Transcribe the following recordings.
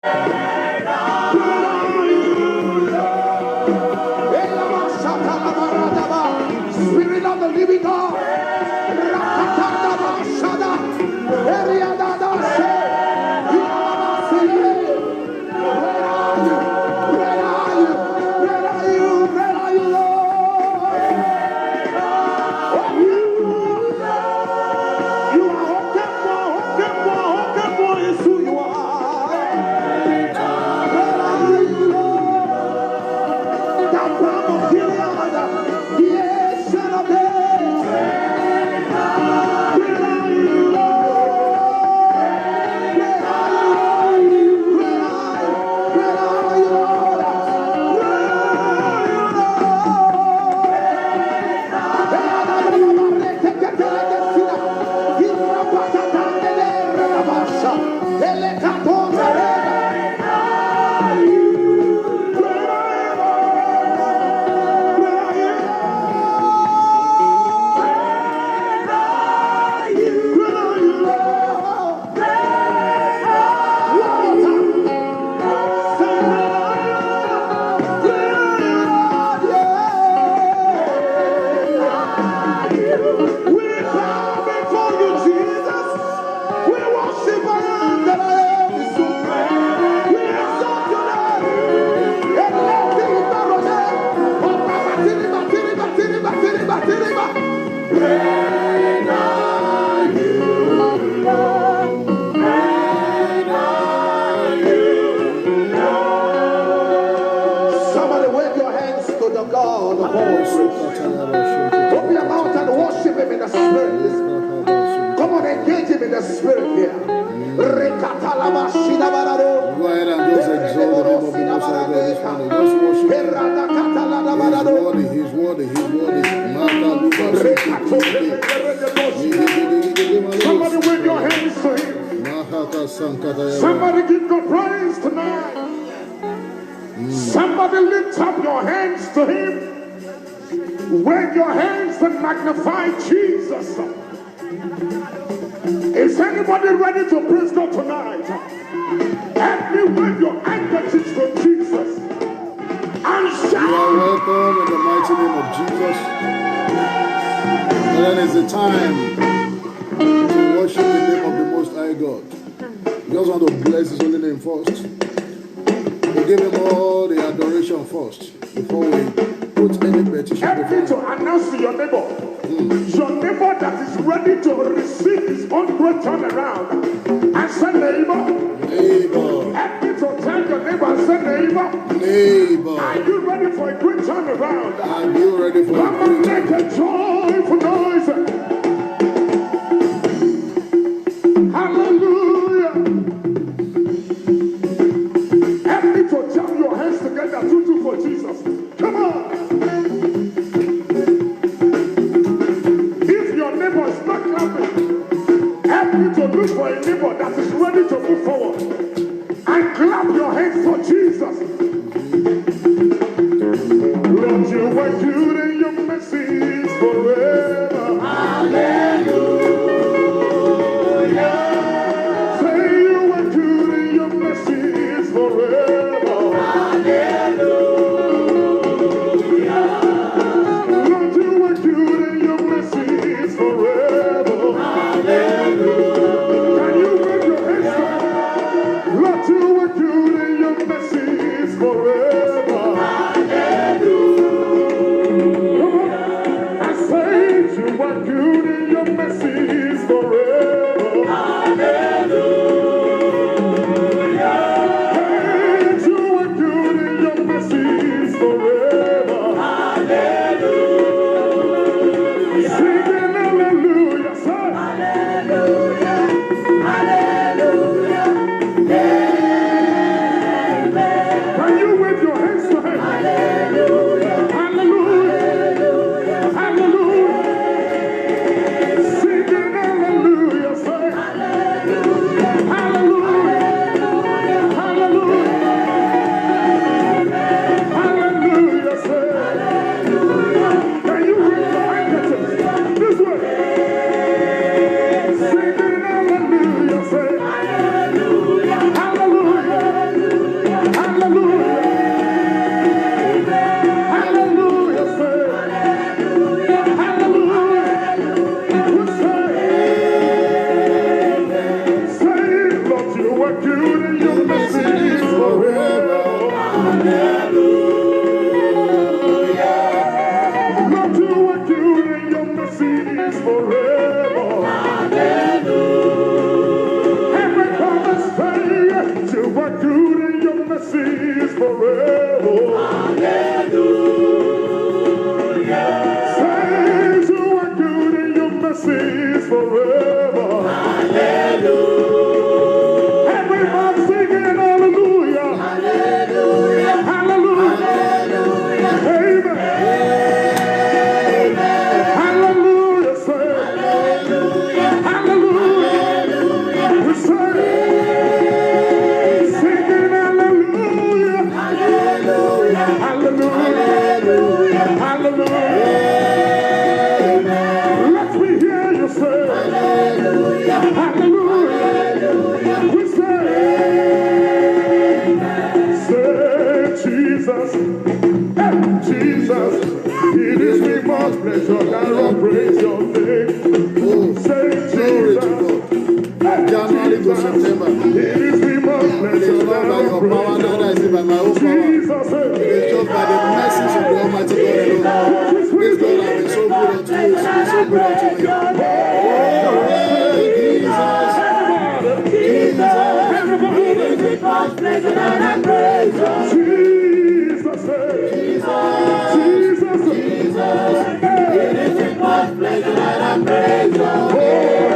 Spirit of the living God. Somebody wave your hands to the God of all grace. Open your mouth and worship him in the spirit. Come on, engage him in the spirit here. Go ahead and just exalt the name of the Most High God this morning. Just worship him. He's worthy. Somebody wave your hands to him. Somebody give God praise tonight. Somebody lift up your hands to him. Wave your hands and magnify Jesus. Is anybody ready to praise God tonight? Help me wave your handkerchiefs to Jesus and shout. You are welcome in the mighty name of Jesus. And then it's the time to worship the name of the Most High God. We just want to bless his holy name first. We give him all the adoration first before we put any petition. Help me to announce to your neighbor. Your neighbor that is ready to receive his own great turnaround. And say, neighbor. Help me to tell your neighbor and say, neighbor. Are you ready for a great turnaround? Are you ready for a great turnaround? Come on, make a joyful noise. Hallelujah. Help me to jam your hands together, tutu for Jesus. Come on. If your neighbor is not clapping, help me to look for a neighbor that is ready to move forward. And clap your hands for Jesus. Lord, you were good and your mercies forever. Hallelujah. Say you were good and your mercies forever. Hallelujah. Lord, you were good and your mercies forever. Hallelujah. Can you wave your hands up? Lord, you were good and your mercies forever. Hallelujah. Come on. I say you were good and your mercies forever. Hallelujah. Hey, are good and your mercy is forever. Hallelujah. Saints, you are good and your mercy is forever. Hallelujah. Everybody singing hallelujah. Hallelujah. Hallelujah. Hallelujah. Amen. Hallelujah. Say. Hallelujah. Hallelujah. We say. Singing hallelujah. Hallelujah. Hallelujah. Hallelujah. Let me hear you say. Hallelujah. Hallelujah. We say. Say Jesus. Jesus, it is me much pleasure that I praise your name. Say Jesus, January to September. it is me much pleasure that I praise your name. Jesus, It is just by the mercies of the Almighty God alone. This God has been so good unto you. He's been so good unto me. Jesus, everybody, it is me much pleasure that I praise your name. Jesus, Jesus, It is with much pleasure that I praise your name.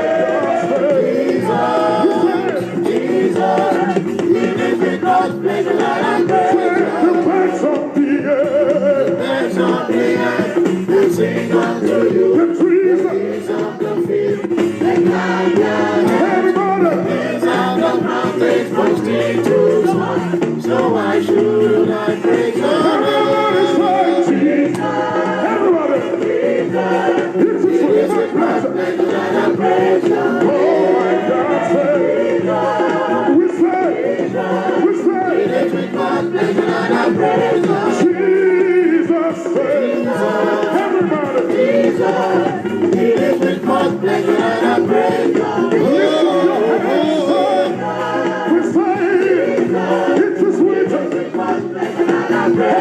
Jesus, it is with much pleasure that I praise your the birds of the air, Birds of the air will sing unto you. the trees, Trees of the field, they climb down. everybody, Winds of the mountains boasting to soar. So why should I praise your name? everybody say Jesus, everybody, this is with my pleasure. Pleasure that I praise your name. Oh my God, say, we say, It is with much pleasure that I praise your name. Jesus, say, everybody, Jesus, it is with much pleasure that I praise your name. we say, it's a sweet,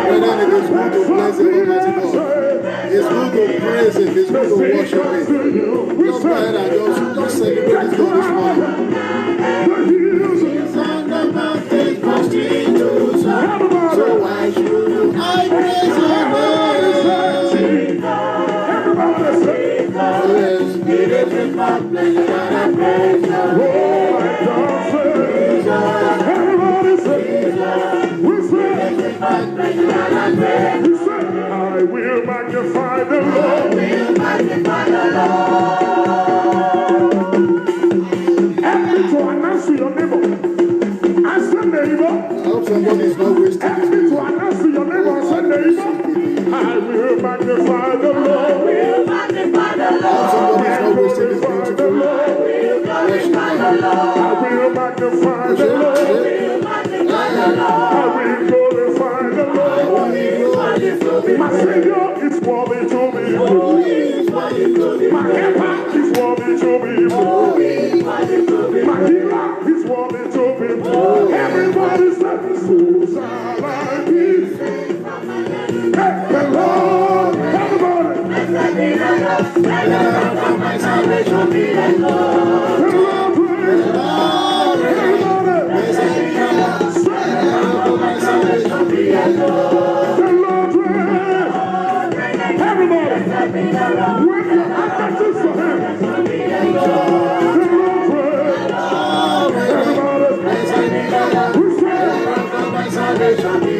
Whether it is good to bless the Almighty God, it's good to praise Him, it's good to worship Him. Just go ahead and just celebrate His God this morning. Winds on the mountains boasting to soar. So why should I praise your name? Yes, it is with much pleasure that I praise your name. I will magnify the Lord. Help me to announce to your neighbor. I said neighbor. I hope somebody is not wasting Help this me to music. announce to your neighbor. I said neighbor. I will magnify the Lord. I hope somebody is not wasting this Magnify the beautiful Lord. worship I time. will magnify the Lord. I will glorify the Lord. My Savior is worthy to be praised. My helper is worthy to be praised. My healer is worthy to be praised. Everybody said, so shall I be. Hey, the Lord, everybody. My salvation be The Lord praise. Everybody. my salvation be The Lord praise. Everybody. When your heart is for him. The Lord praise. Everybody. We say, my salvation be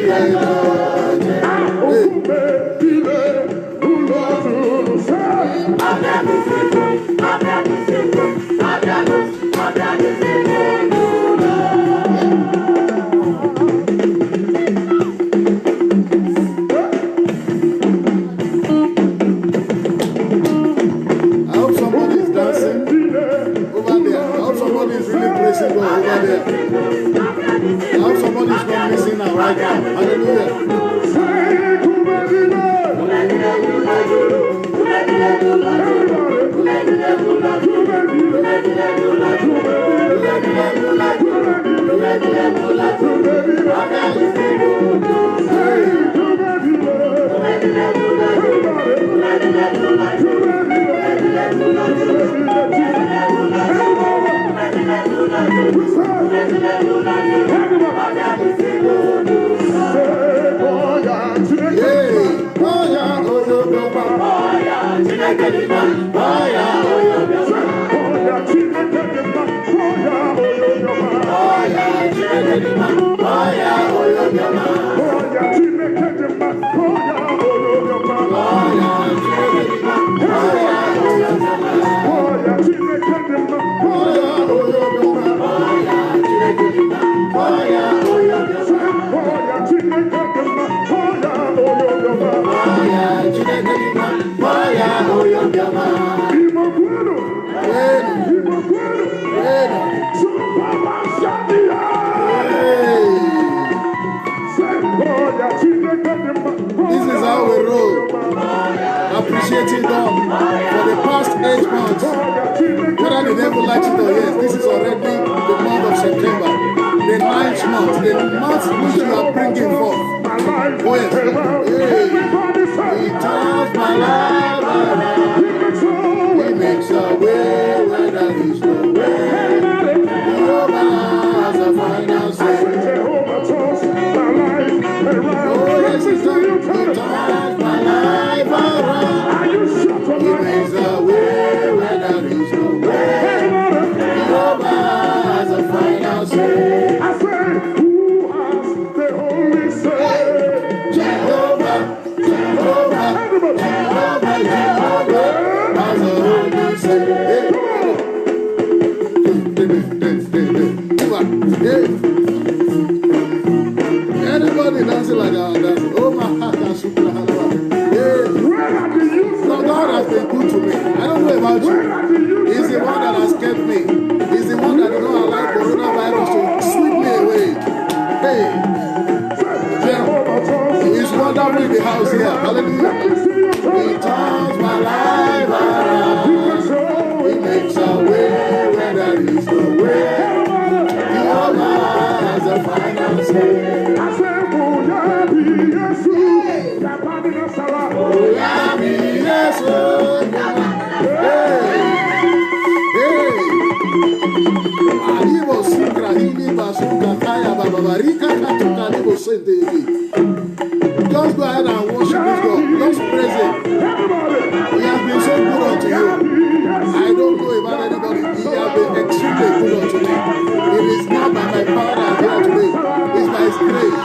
I hope somebody is dancing over there. I hope somebody is really praising God over there. I hope somebody is not missing out right now. Hallelujah. Everybody. Appreciating God for the past 8 months. Whether the devil likes it or yes, this is already the month of September, the 9th month, the month which you are bringing forth. Oh yes, He turns my life around. He makes a way where there is no way. Jehovah has a final say. Oh yes, He turns my life around. He makes a way where there is no way. Jehovah has a final say. I say, who has the Holy say? Jehovah, Jehovah, Jehovah, Jehovah has a holy say. Anybody dancing like that? Oh my heart, God has been good to me. I don't know about you. He's the one that has kept me. He's the one that did not allow coronavirus to sweep me away. Hey, He's wonderful in the house here. Hallelujah. He turns my life around. He makes a way where there is no way. Jehovah has a final say. I say, just go ahead and worship this God. Just praise Him. He has been so good unto you. I don't know about anybody. He has been extremely good unto me. It is not by my power that I am here today. It's by His grace.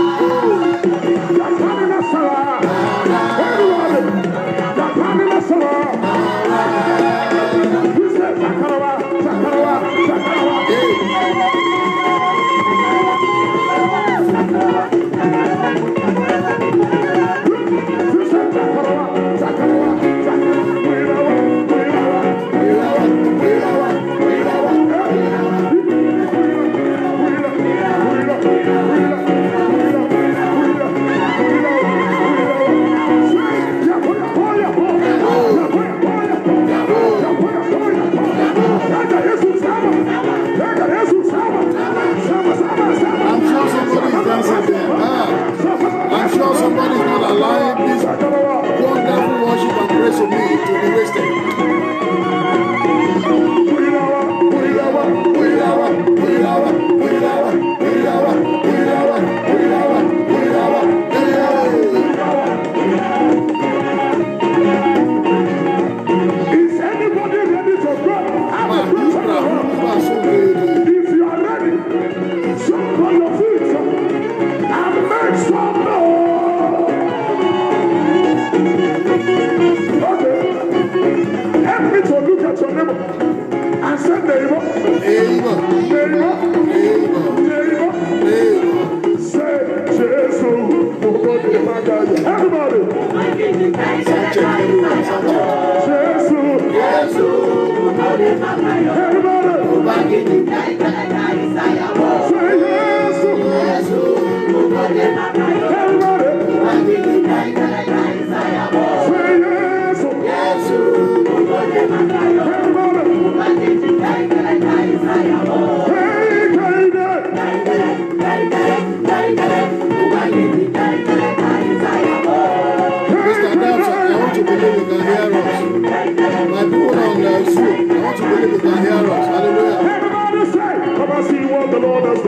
Lord has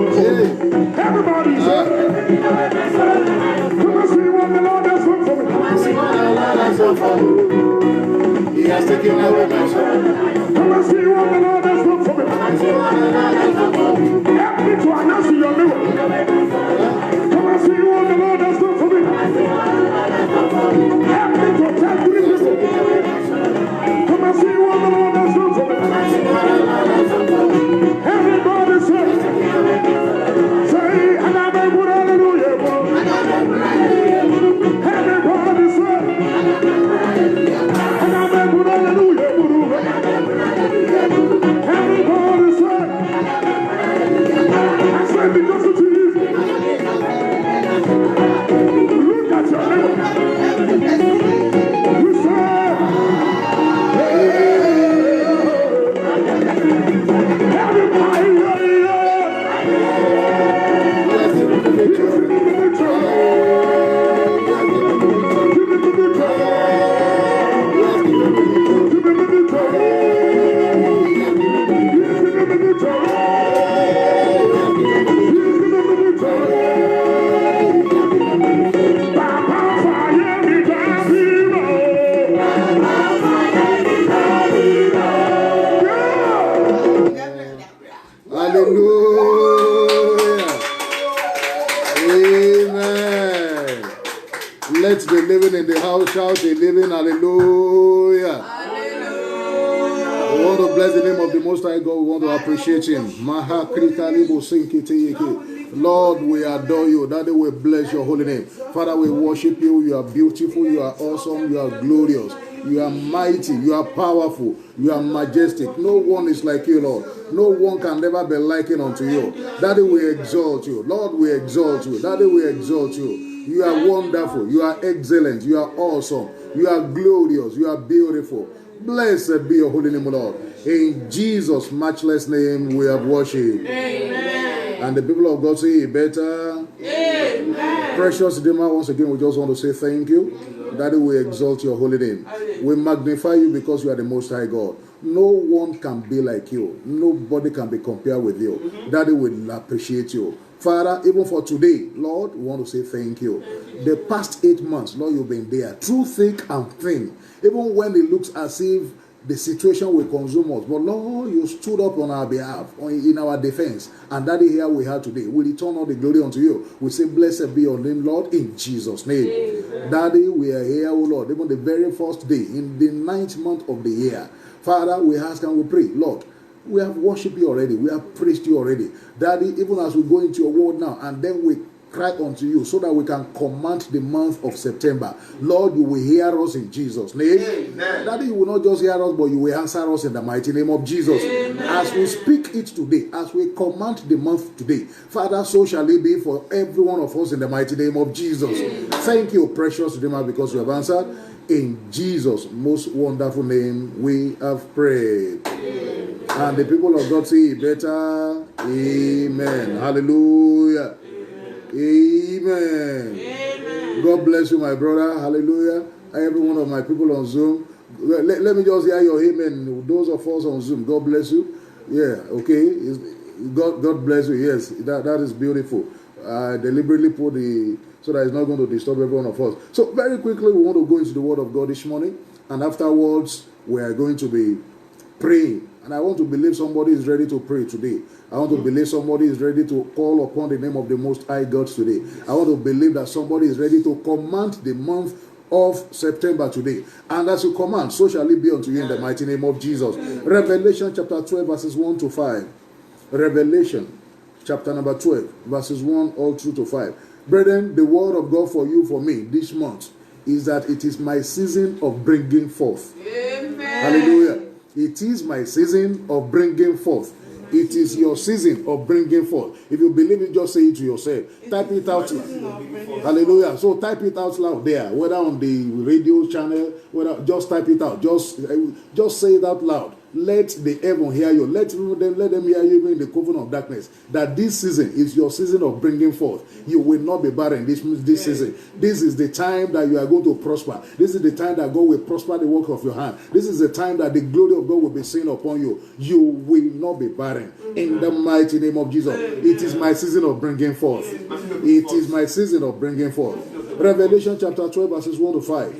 Come and see what the Lord has done for me. Come and see what the Lord has done for me. He has taken away my sorrow. Come and see what the Lord has done for me. Come and see what the Lord has done for me. Help me to announce to your neighbor. Come and see what the Lord has done for me. Help me to tell three people. Come and see what the Lord has done for me. Everybody say, and I'm a good hallelujah. Everybody say, and I'm a good hallelujah. Everybody say, I said because it is. Look at your neighbor. We say, everybody, Let the living in the house shout a living hallelujah. We want to bless the name of the Most High God. We want to appreciate Him. Lord, we adore you. Daddy, we bless your holy name. Father, we worship you. You are beautiful. You are awesome. You are glorious. You are mighty. You are powerful. You are majestic. No one is like you, Lord. No one can never be likened unto you. Daddy, we exalt you. Lord, we exalt you. Daddy, we exalt you. You are wonderful. You are excellent. You are awesome. You are glorious. You are beautiful. Blessed be your holy name, Lord. In Jesus' matchless name we have worshipped. Amen. And the people of God say better. Amen. Precious Redeemer, once again we just want to say thank you. Daddy, we exalt your holy name. We magnify you because you are the Most High God. No one can be like you. Nobody can be compared with you. Daddy, we appreciate you. Father, even for today, Lord, we want to say thank you. The past 8 months, Lord, you've been there through thick and thin. Even when it looks as if the situation will consume us. But Lord, you stood up on our behalf, in our defense. And Daddy, here we are today. We return all the glory unto you. We say, blessed be your name, Lord, in Jesus' name. Amen. Daddy, we are here, O Lord, even the very first day, in the 9th month of the year. Father, we ask and we pray, Lord, we have worshipped you already. We have praised you already. Daddy, even as we go into your word now, and then we cry unto you so that we can command the month of September. Lord, you will hear us in Jesus' name. Amen. Daddy, you will not just hear us, but you will answer us in the mighty name of Jesus. Amen. As we speak it today, as we command the month today, Father, so shall it be for every one of us in the mighty name of Jesus. Amen. Thank you, precious Redeemer, because you have answered. In Jesus' most wonderful name, we have prayed. Amen. And the people of God say better. Amen. Hallelujah. Amen. Amen. God bless you, my brother. Hallelujah. Every one of my people on Zoom. Let me just hear your amen. Those of us on Zoom, God bless you. Yeah, okay. God bless you. Yes, that is beautiful. I deliberately put so that it's not going to disturb every one of us. So very quickly, we want to go into the Word of God this morning. And afterwards, we are going to be praying. And I want to believe somebody is ready to pray today. I want to believe somebody is ready to call upon the name of the Most High God today. I want to believe that somebody is ready to command the month of September today. And as you command, so shall it be unto you in the mighty name of Jesus. Revelation chapter 12, verses 1 to 5. Revelation chapter number 12, verses 1 all through to 5. Brethren, the word of God for you, for me, this month, is that it is my season of bringing forth. Amen. Hallelujah. It is my season of bringing forth. It is your season of bringing forth. If you believe it, just say it to yourself. Type it out loud. Hallelujah. So type it out loud there, whether on the radio channel, whether just type it out. Just say it out loud. let the heaven hear you. Let them hear you even in the coven of darkness. That this season is your season of bringing forth. You will not be barren this season. This is the time that you are going to prosper. This is the time that God will prosper the work of your hand. This is the time that the glory of God will be seen upon you. You will not be barren. In the mighty name of Jesus. It is my season of bringing forth. It is my season of bringing forth. Revelation chapter 12 verses 1 to 5.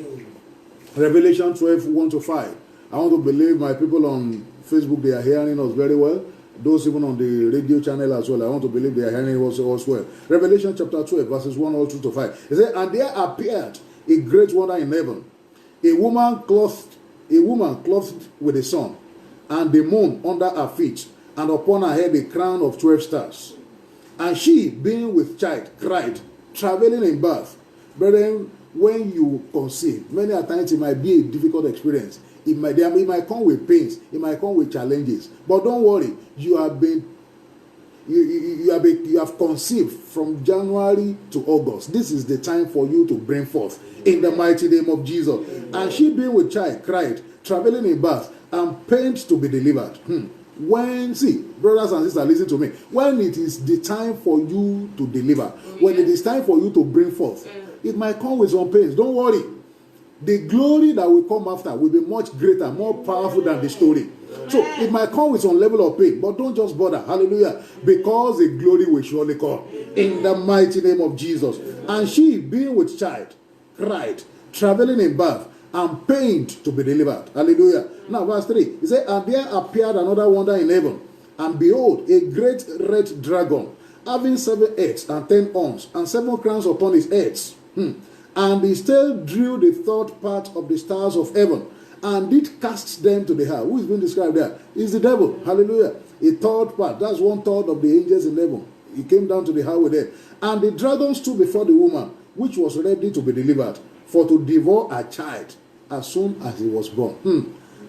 Revelation 12, 1 to 5. I want to believe my people on Facebook, they are hearing us very well. Those even on the radio channel as well, I want to believe they are hearing us as well. Revelation chapter 12, verses 1 all 2 to 5. It says, and there appeared a great wonder in heaven, a woman clothed with the sun, and the moon under her feet, and upon her head a crown of 12 stars. And she, being with child, cried, traveling in birth. Brethren, when you conceive, many a times it might be a difficult experience. It might come with pains. It might come with challenges. But don't worry. You have conceived from January to August. This is the time for you to bring forth in the mighty name of Jesus. And she, being with child, cried, traveling in birth, and pained to be delivered. Brothers and sisters, listen to me. When it is the time for you to deliver, when it is time for you to bring forth, it might come with some pains. Don't worry. The glory that will come after will be much greater, more powerful than the story. So it might come with some level of pain, but don't just bother. Hallelujah. Because the glory will surely come. In the mighty name of Jesus. And she, being with child, cried, traveling in birth, and pained to be delivered. Hallelujah. Now verse 3. It says, and there appeared another wonder in heaven. And behold, a great red dragon, having 7 heads and 10 horns, and 7 crowns upon his heads. And his tail drew the third part of the stars of heaven, and did cast them to the earth. Who is being described there? Is the devil. Hallelujah. A third part. That's 1/3 of the angels in heaven. He came down to the earth with them. And the dragon stood before the woman, which was ready to be delivered, for to devour a child as soon as he was born.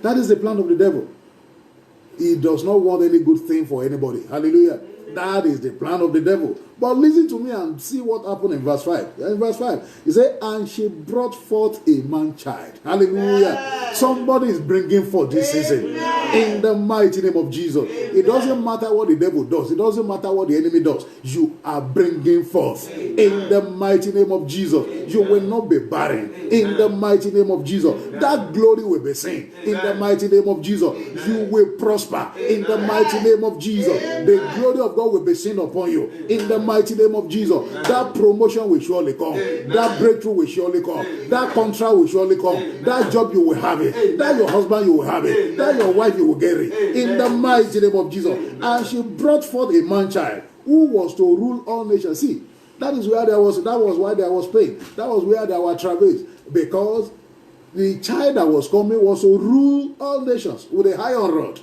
That is the plan of the devil. He does not want any good thing for anybody. Hallelujah. That is the plan of the devil. But listen to me and see what happened in verse 5. In verse 5, he said, and she brought forth a man-child. Hallelujah. Somebody is bringing forth this season. In the mighty name of Jesus. It doesn't matter what the devil does. It doesn't matter what the enemy does. You are bringing forth. In the mighty name of Jesus. You will not be barren. In the mighty name of Jesus. That glory will be seen. In the mighty name of Jesus. You will prosper. In the mighty name of Jesus. The glory of God will be seen upon you. In the mighty name of Jesus. That promotion will surely come. That breakthrough will surely come. That contract will surely come. That job you will have it. That your husband you will have it. That your wife you will get it. In the mighty name of Jesus. And she brought forth a man-child who was to rule all nations. See, that was why there was pain. That was where there were travails. Because the child that was coming was to rule all nations with a iron rod.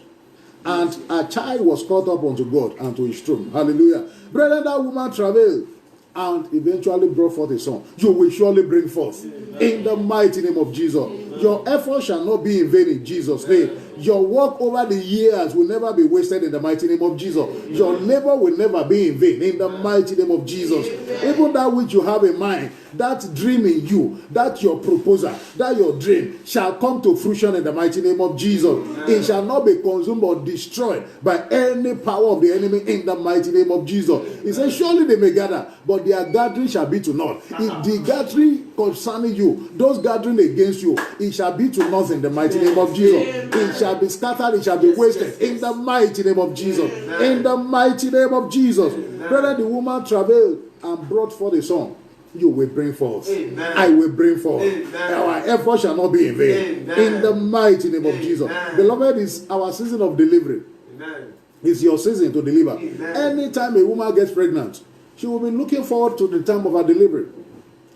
And a child was caught up unto God and to his throne. Hallelujah. Brethren, that woman travailed and eventually brought forth a son. You will surely bring forth. In the mighty name of Jesus. Your effort shall not be in vain in Jesus' name. Your work over the years will never be wasted in the mighty name of Jesus. Your labor will never be in vain in the mighty name of Jesus. Even that which you have in mind, that dream in you, that your proposal, that your dream shall come to fruition in the mighty name of Jesus. It shall not be consumed or destroyed by any power of the enemy in the mighty name of Jesus. He says, surely they may gather, but their gathering shall be to naught. If the gathering concerning you, those gathering against you, it shall be to naught in the mighty name of Jesus. It shall be scattered, it shall be wasted in the mighty name of Jesus. In the mighty name of Jesus. Brother, the woman travailed and brought forth a son. You will bring forth. Amen. I will bring forth. Amen. Our effort shall not be in vain. Amen. In the mighty name of Jesus. Beloved, is our season of delivery. Amen. It's your season to deliver. Amen. Anytime a woman gets pregnant, she will be looking forward to the time of her delivery.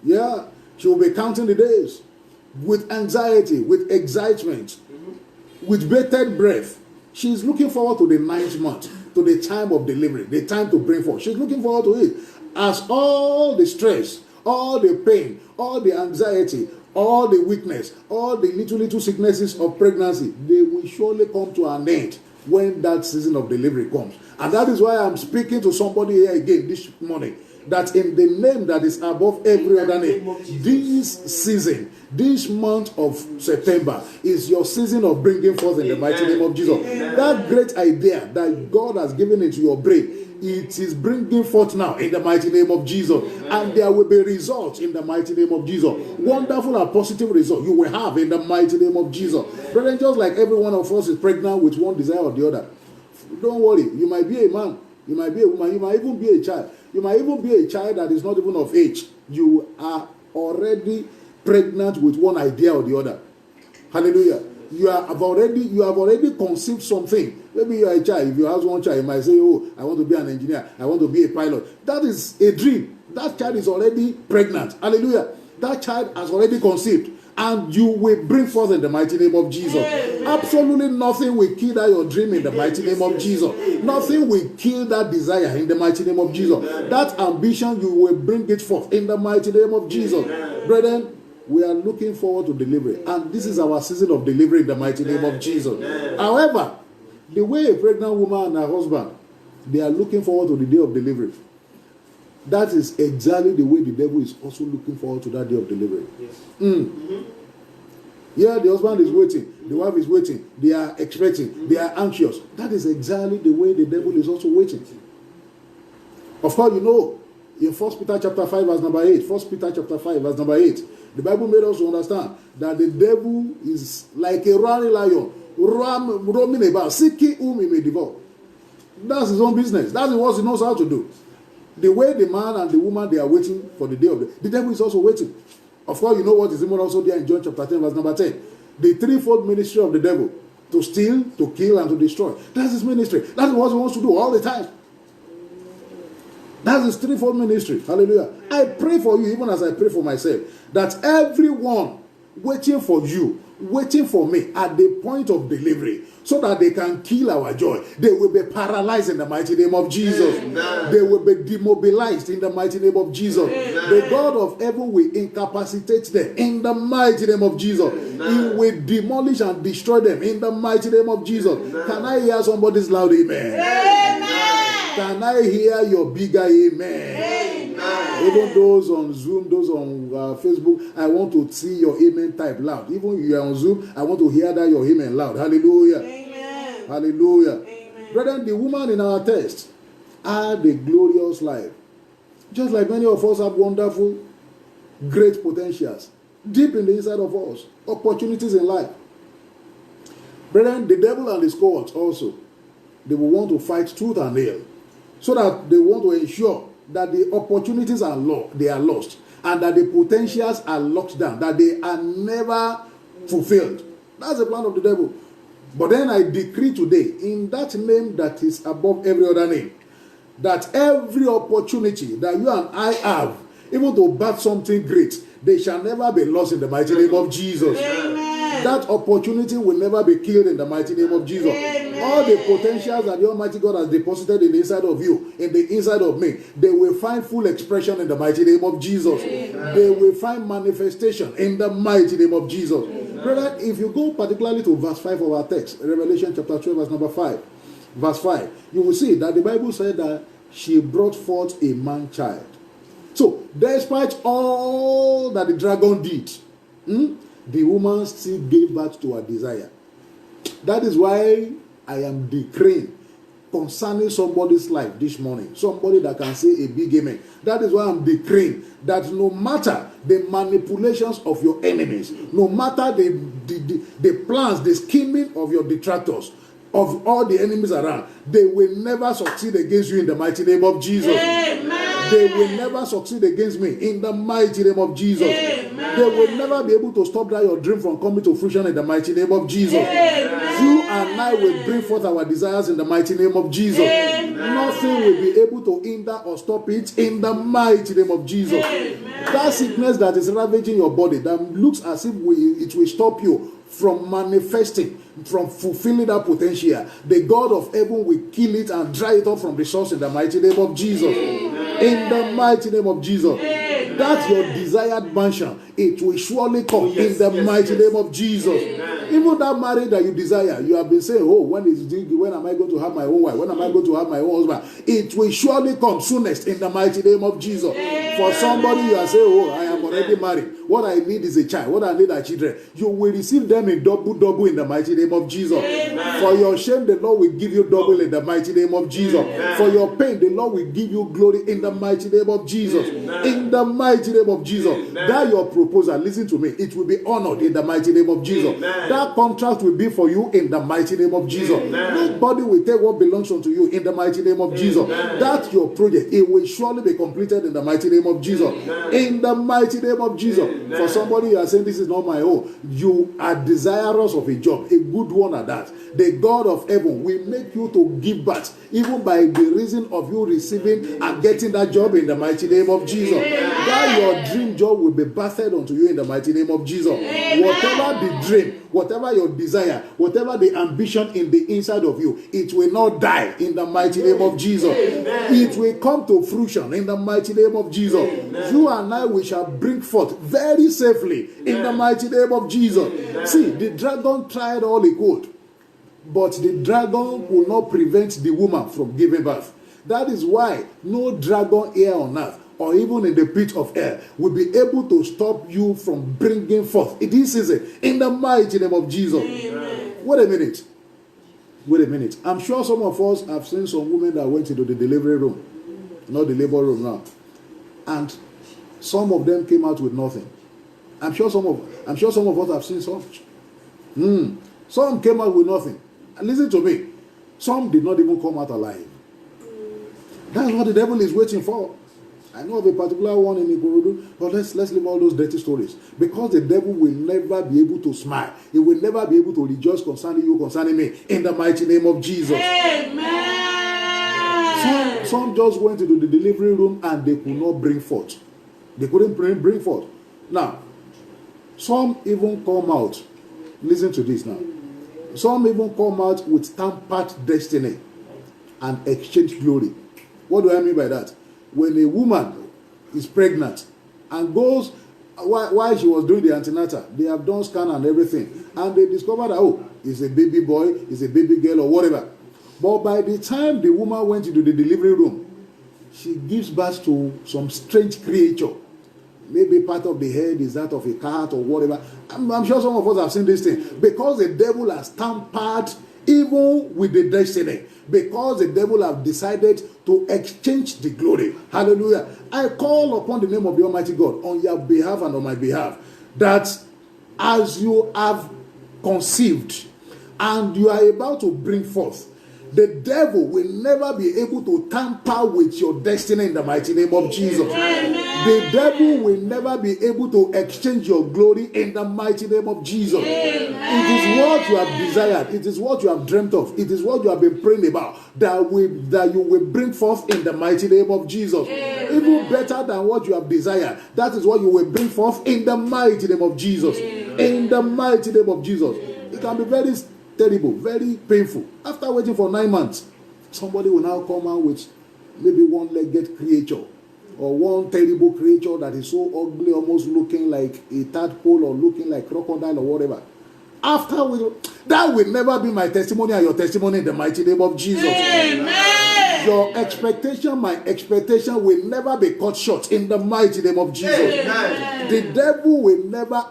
Yeah. She will be counting the days with anxiety, with excitement, with bated breath. She's looking forward to the 9th month, to the time of delivery, the time to bring forth. She's looking forward to it. As all the stress, all the pain, all the anxiety, all the weakness, all the little sicknesses of pregnancy, they will surely come to an end when that season of delivery comes. And that is why I'm speaking to somebody here again this morning. that in the name that is above every other name, this season, this month of September is your season of bringing forth in the mighty name of Jesus. That great idea that God has given into your brain, it is bringing forth now in the mighty name of Jesus. And there will be results in the mighty name of Jesus. Wonderful and positive results you will have in the mighty name of Jesus. Brethren, just like every one of us is pregnant with one desire or the other, don't worry. You might be a man, you might be a woman, you might even be a child. You might even be a child that is not even of age. You are already pregnant with one idea or the other. Hallelujah. You have already conceived something. Maybe you are a child. If you have one child, you might say, oh, I want to be an engineer. I want to be a pilot. That is a dream. That child is already pregnant. Hallelujah. That child has already conceived. And you will bring forth in the mighty name of Jesus. Absolutely nothing will kill that your dream in the mighty name of Jesus. Nothing will kill that desire in the mighty name of Jesus. That ambition, you will bring it forth in the mighty name of Jesus. Brethren, we are looking forward to delivery. And this is our season of delivery in the mighty name of Jesus. However, the way a pregnant woman and her husband, they are looking forward to the day of delivery. That is exactly the way the devil is also looking forward to that day of delivery. Yeah, the husband is waiting. The wife is waiting. They are expecting. They are anxious. That is exactly the way the devil is also waiting. Of course, you know, in 1 Peter chapter 5 verse number 8, 1 Peter chapter 5 verse number 8, the Bible made us understand that the devil is like a roaring lion, roaming about, seeking whom he may devour. That's his own business. That's what he knows how to do. The way the man and the woman, they are waiting for the day of the devil is also waiting. Of course, you know what is even also there in John chapter 10 verse number 10. The threefold ministry of the devil: to steal, to kill, and to destroy. That's his ministry. That's what he wants to do all the time. That's his threefold ministry. Hallelujah. I pray for you, even as I pray for myself, that everyone waiting for you, waiting for me at the point of delivery, so that they can kill our joy, they will be paralyzed in the mighty name of Jesus. Amen. They will be demobilized in the mighty name of Jesus. Amen. The God of heaven will incapacitate them in the mighty name of Jesus. Amen. He will demolish and destroy them in the mighty name of Jesus. Amen. Can I hear somebody's loud amen? Amen. Can I hear your bigger amen? Amen. Even those on Zoom, those on Facebook, I want to see your amen type loud. Even if you are on Zoom, I want to hear that your amen loud. Hallelujah. Amen. Hallelujah. Amen. Brethren, the woman in our text had a glorious life. Just like many of us have wonderful, great potentials deep in the inside of us, opportunities in life. Brethren, the devil and his cohorts also, they will want to fight tooth and nail, so that they want to ensure that the opportunities are lost, and that the potentials are locked down, that they are never fulfilled. That's the plan of the devil. But then I decree today, in that name that is above every other name, that every opportunity that you and I have, even to birth something great, they shall never be lost in the mighty name of Jesus. Amen. That opportunity will never be killed in the mighty name of Jesus. Amen. All the potentials that the Almighty God has deposited in the inside of you, in the inside of me, they will find full expression in the mighty name of Jesus. Amen. They will find manifestation in the mighty name of Jesus. Brother, if you go particularly to verse 5 of our text, Revelation chapter 12, verse number 5, verse 5, you will see that the Bible said that she brought forth a man child. So, despite all that the dragon did, the woman still gave birth to her desire. That is why I am decreeing concerning somebody's life this morning. Somebody that can say a big amen. That is why I'm decreeing that no matter the manipulations of your enemies, no matter the plans, the scheming of your detractors, of all the enemies around, they will never succeed against you in the mighty name of Jesus. Amen. They will never succeed against me in the mighty name of Jesus. Amen. They will never be able to stop that your dream from coming to fruition in the mighty name of Jesus. Amen. You and I will bring forth our desires in the mighty name of Jesus. Amen. Nothing will be able to hinder or stop it in the mighty name of Jesus. Amen. That sickness that is ravaging your body, that looks as if it will stop you from manifesting, from fulfilling that potential, the God of heaven will kill it and dry it up from the source in the mighty name of Jesus. Amen. In the mighty name of Jesus. Amen. That's your desired mansion. It will surely come in the mighty name of Jesus. Amen. Even that marriage that you desire, you have been saying, oh, when am I going to have my own wife? When am I going to have my own husband? It will surely come soonest in the mighty name of Jesus. For somebody, you are saying, oh, I am already married. What I need is a child. What I need are children. You will receive them in double in the mighty name of Jesus. For your shame, the Lord will give you double in the mighty name of Jesus. For your pain, the Lord will give you glory in the mighty name of Jesus. In the mighty name of Jesus. That your proposal, listen to me, it will be honored in the mighty name of Jesus. That contract will be for you in the mighty name of Jesus. Nobody will take what belongs unto you in the mighty name of Jesus. That your project, it will surely be completed in the mighty name of Jesus. In the mighty name of Jesus. For somebody you are saying, this is not my own. You are desirous of a job, a good one at that. The God of heaven will make you to give birth, even by the reason of you receiving and getting that job in the mighty name of Jesus. That your dream job will be birthed unto you in the mighty name of Jesus. Whatever the dream, whatever your desire, whatever the ambition in the inside of you, it will not die in the mighty name of Jesus. It will come to fruition in the mighty name of Jesus. You and I, we shall bring forth very safely in the mighty name of Jesus. See, the dragon tried all he could, but the dragon will not prevent the woman from giving birth. That is why no dragon here on earth or even in the pit of hell will be able to stop you from bringing forth. It is easy in the mighty name of Jesus. Amen. Wait a minute. I'm sure some of us have seen some women that went into the delivery room, not the labor room now, and some of them came out with nothing. I'm sure some of us have seen some. Some came out with nothing. And listen to me. Some did not even come out alive. That's what the devil is waiting for. I know of a particular one in Ikorodu, but let's leave all those dirty stories. Because the devil will never be able to smile. He will never be able to rejoice concerning you, concerning me, in the mighty name of Jesus. Amen. Some just went into the delivery room and they could not bring forth. They couldn't bring forth. Now, some even come out. Listen to this now. Some even come out with tampered destiny and exchange glory. What do I mean by that? When a woman is pregnant and goes, while she was doing the antenatal, they have done scan and everything, and they discover that, oh, it's a baby boy, it's a baby girl, or whatever. But by the time the woman went into the delivery room, she gives birth to some strange creature. Maybe part of the head is that of a cat or whatever. I'm sure some of us have seen this thing. Because the devil has tampered even with the destiny. Because the devil have decided to exchange the glory. Hallelujah. I call upon the name of the Almighty God on your behalf and on my behalf, that as you have conceived and you are about to bring forth, the devil will never be able to tamper with your destiny in the mighty name of Jesus. Amen. The devil will never be able to exchange your glory in the mighty name of Jesus. Amen. It is what you have desired. It is what you have dreamt of. It is what you have been praying about that you will bring forth in the mighty name of Jesus. Amen. Even better than what you have desired. That is what you will bring forth in the mighty name of Jesus. Amen. In the mighty name of Jesus. It can be very terrible, very painful. After waiting for 9 months, somebody will now come out with maybe one-legged creature or one terrible creature that is so ugly, almost looking like a tadpole or looking like crocodile or whatever. That will never be my testimony and your testimony in the mighty name of Jesus. Amen. Your expectation, my expectation will never be cut short in the mighty name of Jesus. Amen. The devil will never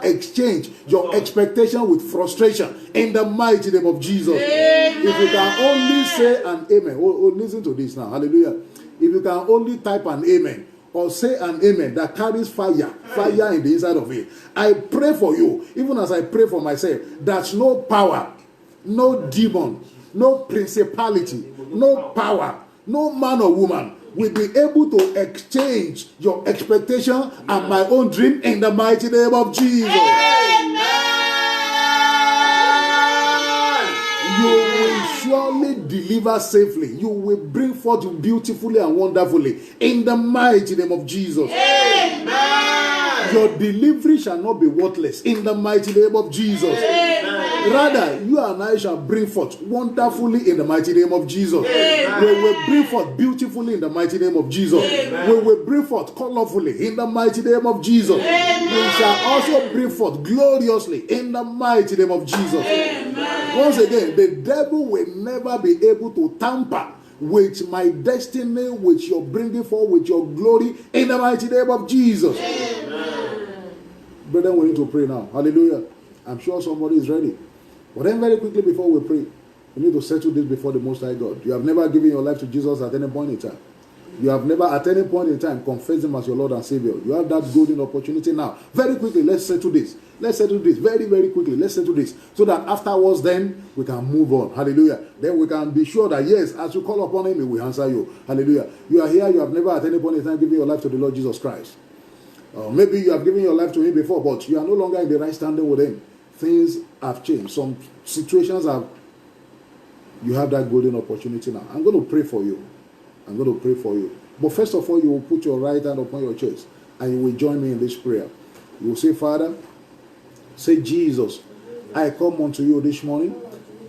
exchange your expectation with frustration in the mighty name of Jesus. Amen. If you can only say an amen, listen to this now, hallelujah. If you can only type an amen or say an amen that carries fire in the inside of it, I pray for you, even as I pray for myself, that no power, no demon, no principality, no power, no man or woman will be able to exchange your expectation and my own dream in the mighty name of Jesus. Amen. You will surely deliver safely. You will bring forth beautifully and wonderfully in the mighty name of Jesus. Amen. Your delivery shall not be worthless in the mighty name of Jesus. Amen. Rather, you and I shall bring forth wonderfully in the mighty name of Jesus. We will bring forth beautifully in the mighty name of Jesus. We will bring forth colorfully in the mighty name of Jesus. We shall also bring forth gloriously in the mighty name of Jesus. Once again, the devil will never be able to tamper with my destiny, with your bringing forth, with your glory in the mighty name of Jesus. Brethren, we need to pray now. Hallelujah. I'm sure somebody is ready. But then very quickly before we pray, we need to settle this before the Most High God. You have never given your life to Jesus at any point in time. You have never at any point in time confessed Him as your Lord and Savior. You have that golden opportunity now. Very quickly, let's settle this. Let's settle this very, very quickly. Let's settle this so that afterwards then we can move on. Hallelujah. Then we can be sure that yes, as you call upon Him, He will answer you. Hallelujah. You are here, you have never at any point in time given your life to the Lord Jesus Christ. Maybe you have given your life to Him before, but you are no longer in the right standing with Him. Things have changed. Some situations have. You have that golden opportunity now. I'm going to pray for you. I'm going to pray for you. But first of all, you will put your right hand upon your chest and you will join me in this prayer. You will say, Father, say, Jesus, I come unto you this morning.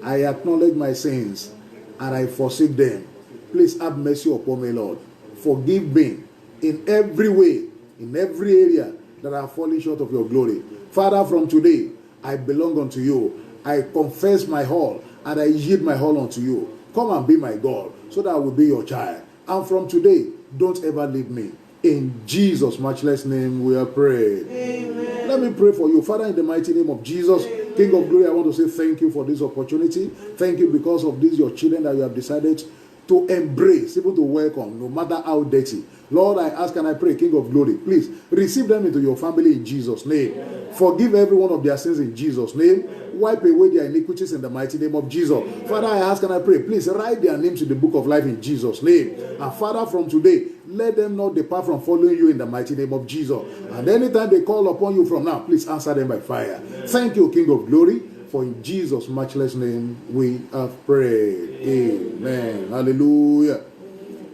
I acknowledge my sins and I forsake them. Please have mercy upon me, Lord. Forgive me in every way, in every area that I have fallen short of your glory. Father, from today, I belong unto you. I confess my all and I yield my all unto you. Come and be my God so that I will be your child. And from today, don't ever leave me. In Jesus' matchless name we are praying. Amen. Let me pray for you. Father, in the mighty name of Jesus, Amen. King of glory, I want to say thank you for this opportunity. Thank you because of this, your children that you have decided to embrace, even to welcome, no matter how dirty. Lord, I ask and I pray, King of glory, please receive them into your family in Jesus' name. Amen. Forgive every one of their sins in Jesus' name. Wipe away their iniquities in the mighty name of Jesus. Amen. Father, I ask and I pray, please write their names in the book of life in Jesus' name. Amen. And Father, from today, let them not depart from following you in the mighty name of Jesus. Amen. And anytime they call upon you from now, please answer them by fire. Amen. Thank you, King of glory. For in Jesus' matchless name we have prayed. Amen. Hallelujah.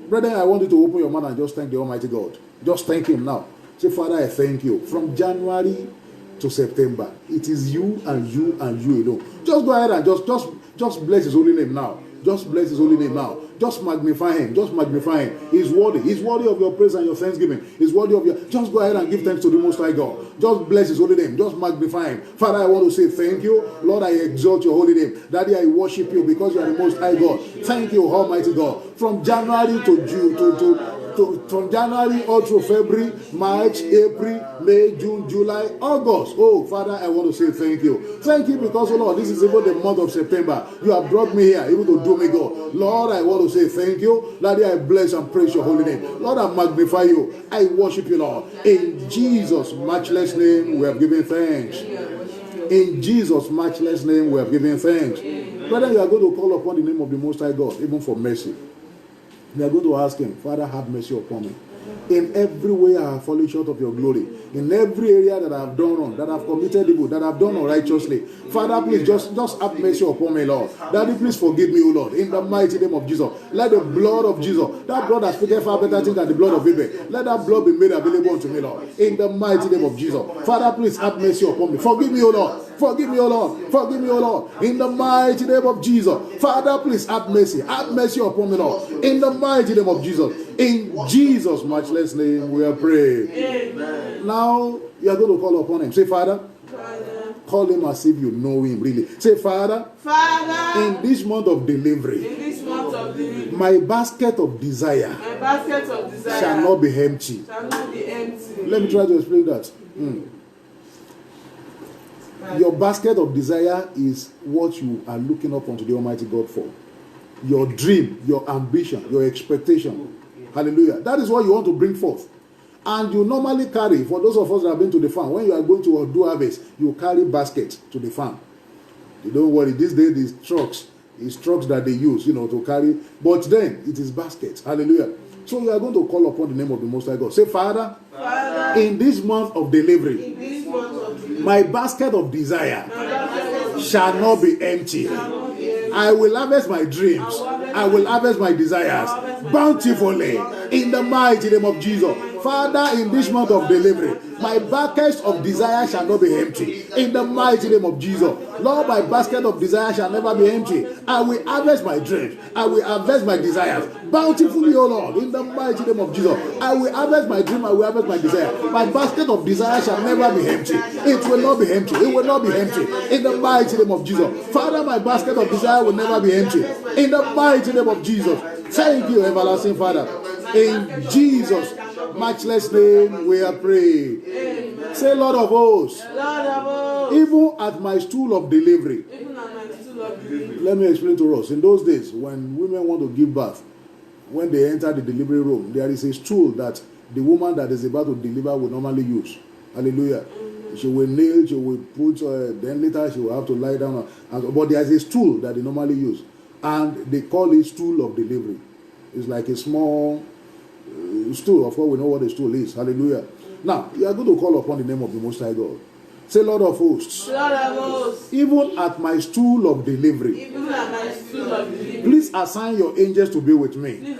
Brother, I want you to open your mouth and just thank the Almighty God. Just thank Him now. Say, Father, I thank you. From January to September, it is you and you and you alone. Just go ahead and just bless His holy name now. Just bless His holy name now. Just magnify Him. Just magnify Him. He's worthy. He's worthy of your praise and your thanksgiving. He's worthy of your... Just go ahead and give thanks to the Most High God. Just bless His holy name. Just magnify Him. Father, I want to say thank you. Lord, I exalt your holy name. Daddy, I worship you because you are the Most High God. Thank you, Almighty God. From January to June, from January all through February, March, April, May, June, July, August. Oh, Father, I want to say thank you. Thank you because, oh Lord, this is even the month of September. You have brought me here even to do me good. Lord, I want to say thank you. Daddy, I bless and praise your holy name. Lord, I magnify you. I worship you, Lord. In Jesus' matchless name, we have given thanks. In Jesus' matchless name, we have given thanks. Brother, you are going to call upon the name of the Most High God, even for mercy. We are going to ask Him, Father, have mercy upon me. In every way I have fallen short of your glory. In every area that I have done wrong, that I have committed evil, that I have done unrighteously. Father, please just have mercy upon me, Lord. Daddy, please forgive me, O Lord. In the mighty name of Jesus. Let the blood of Jesus, that blood that speaketh far better things than the blood of Abel, let that blood be made available unto me, Lord. In the mighty name of Jesus. Father, please have mercy upon me. Forgive me, O Lord. Forgive me, O Lord. Forgive me, O Lord. In the mighty name of Jesus. Father, please have mercy. Have mercy upon me, Lord. In the mighty name of Jesus. In Jesus' matchless name we are praying. Amen. Now you are going to call upon Him. Say, Father. Father. Call Him as if you know Him really. Say, Father. Father. In this month of delivery. My basket of desire. Shall not be empty. Let me try to explain that. Your basket of desire is what you are looking up unto the Almighty God for. Your dream, your ambition, your expectation. Hallelujah. That is what you want to bring forth. And you normally carry, for those of us that have been to the farm, when you are going to do harvest, you carry basket to the farm. You don't worry, these days it's trucks that they use, to carry. But then it is baskets. Hallelujah. So you are going to call upon the name of the Most High God. Say, Father, in this month of delivery, my basket of desire shall not be empty. I will harvest my dreams. I will harvest my desires bountifully in the mighty name of Jesus. Father, in this month of delivery, my basket of desire shall not be empty. In the mighty name of Jesus. Lord, my basket of desire shall never be empty. I will harvest my dreams. I will harvest my desires. Bountifully, O Lord, in the mighty name of Jesus. I will harvest my dream. I will harvest my desire. My basket of desire shall never be empty. It will not be empty. It will not be empty. In the mighty name of Jesus. Father, my basket of desire will never be empty. In the mighty name of Jesus. Thank you, everlasting Father. In Jesus' matchless name we are praying. Say, Lord of hosts, even at my stool of delivery. Let me explain to us. In those days, when women want to give birth, when they enter the delivery room, there is a stool that the woman that is about to deliver will normally use. Hallelujah. She will kneel, she will put, then later she will have to lie down. But there is a stool that they normally use. And they call it stool of delivery. It's like a small stool. Of course, we know what a stool is. Hallelujah. Now, you are going to call upon the name of the Most High God. Say, Lord of hosts, even at my stool of delivery, please assign your angels to be with me.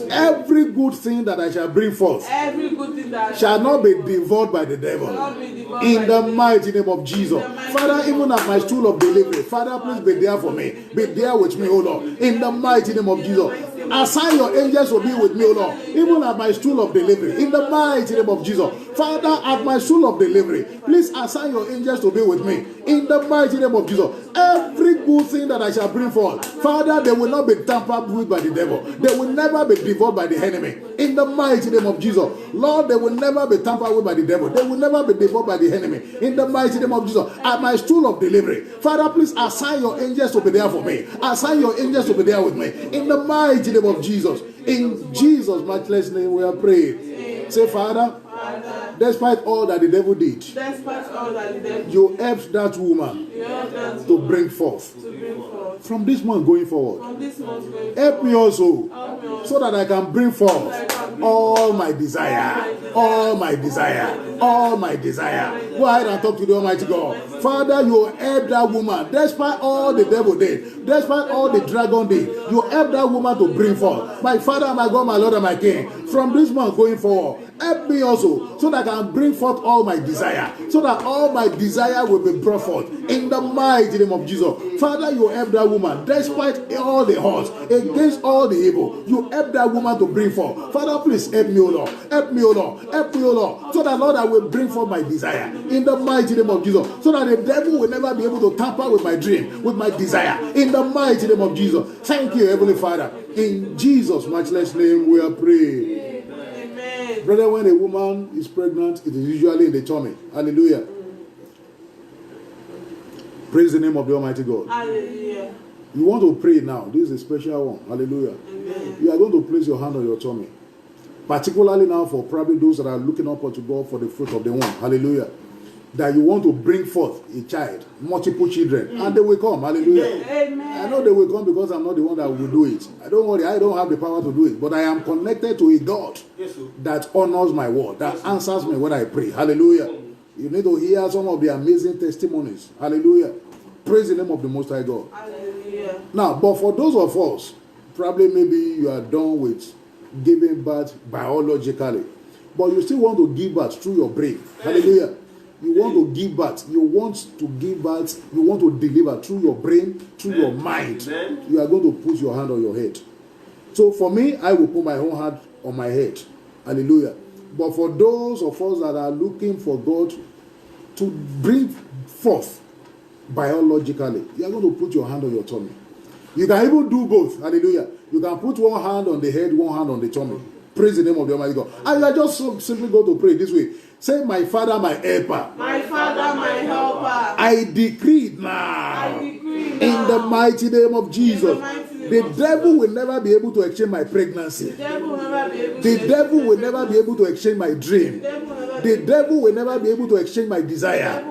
Every good thing that I shall bring forth shall not be devoured by the devil. In the mighty name of Jesus. Father, even at my stool of delivery, Father, please be there for me. Be there with me, O Lord. In the mighty name of Jesus. Assign your angels to be with me, O Lord. Even at my stool of delivery. In the mighty name of Jesus. Father, at my stool of delivery, please assign your angels to be with me. In the mighty name of Jesus. Every good thing that I shall bring forth, Father, they will not be tampered with by the devil. They will never be devoured by the enemy. In the mighty name of Jesus. Lord, they will never be tampered with by the devil. They will never be devoured by the enemy. In the mighty name of Jesus. At my stool of delivery, Father, please assign your angels to be there for me. Assign your angels to be there with me. In the mighty name of Jesus. In Jesus' matchless name we are praying. Say, Father, despite all that the devil did, you helped that woman to bring forth. From this month going forward, help me also, so that I can bring forth all my desire, all my desire, all my desire. Go ahead and talk to the Almighty God. Father, you help that woman, despite all the devil did, despite all the dragon did, you help that woman to bring forth. My Father, my God, my Lord, and my King, from this month going forward, help me also, so that I can bring forth all my desire, so that all my desire will be brought forth in the mighty name of Jesus. Father, you help that woman, despite all the odds, against all the evil, you help that woman to bring forth. Father, please help me, O Lord. Help me, O Lord. Help me, O Lord. So that, Lord, I will bring forth my desire in the mighty name of Jesus. So that the devil will never be able to tamper with my dream, with my desire, in the mighty name of Jesus. Thank you, Heavenly Father. In Jesus' matchless name we are praying. Amen. Brother, when a woman is pregnant, it is usually in the tummy. Hallelujah. Praise the name of the Almighty God. Hallelujah. You want to pray now. This is a special one. Hallelujah. Amen. You are going to place your hand on your tummy. Particularly now for probably those that are looking up to God for the fruit of the womb. Hallelujah. That you want to bring forth a child, multiple children, and they will come. Hallelujah. Amen. I know they will come because I'm not the one that will do it. I don't worry, I don't have the power to do it, but I am connected to a God that honors my word, that answers me when I pray. Hallelujah. You need to hear some of the amazing testimonies. Hallelujah. Praise the name of the Most High God. Hallelujah. Now, but for those of us, probably maybe you are done with giving birth biologically, but you still want to give birth through your brain. Hallelujah. You want to give birth. You want to give birth. You want to deliver through your brain, through your mind. You are going to put your hand on your head. So for me, I will put my own hand on my head. Hallelujah. But for those of us that are looking for God to bring forth biologically, you are going to put your hand on your tummy. You can even do both. Hallelujah. You can put one hand on the head, one hand on the tummy. Praise the name of the Almighty God. And you are just simply going to pray this way. Say, my Father, my helper. My Father, my helper. I decree now. In the mighty name of Jesus. The devil will never be able to exchange my pregnancy. The devil will never be able to exchange my dream. The devil will never be able to exchange my desire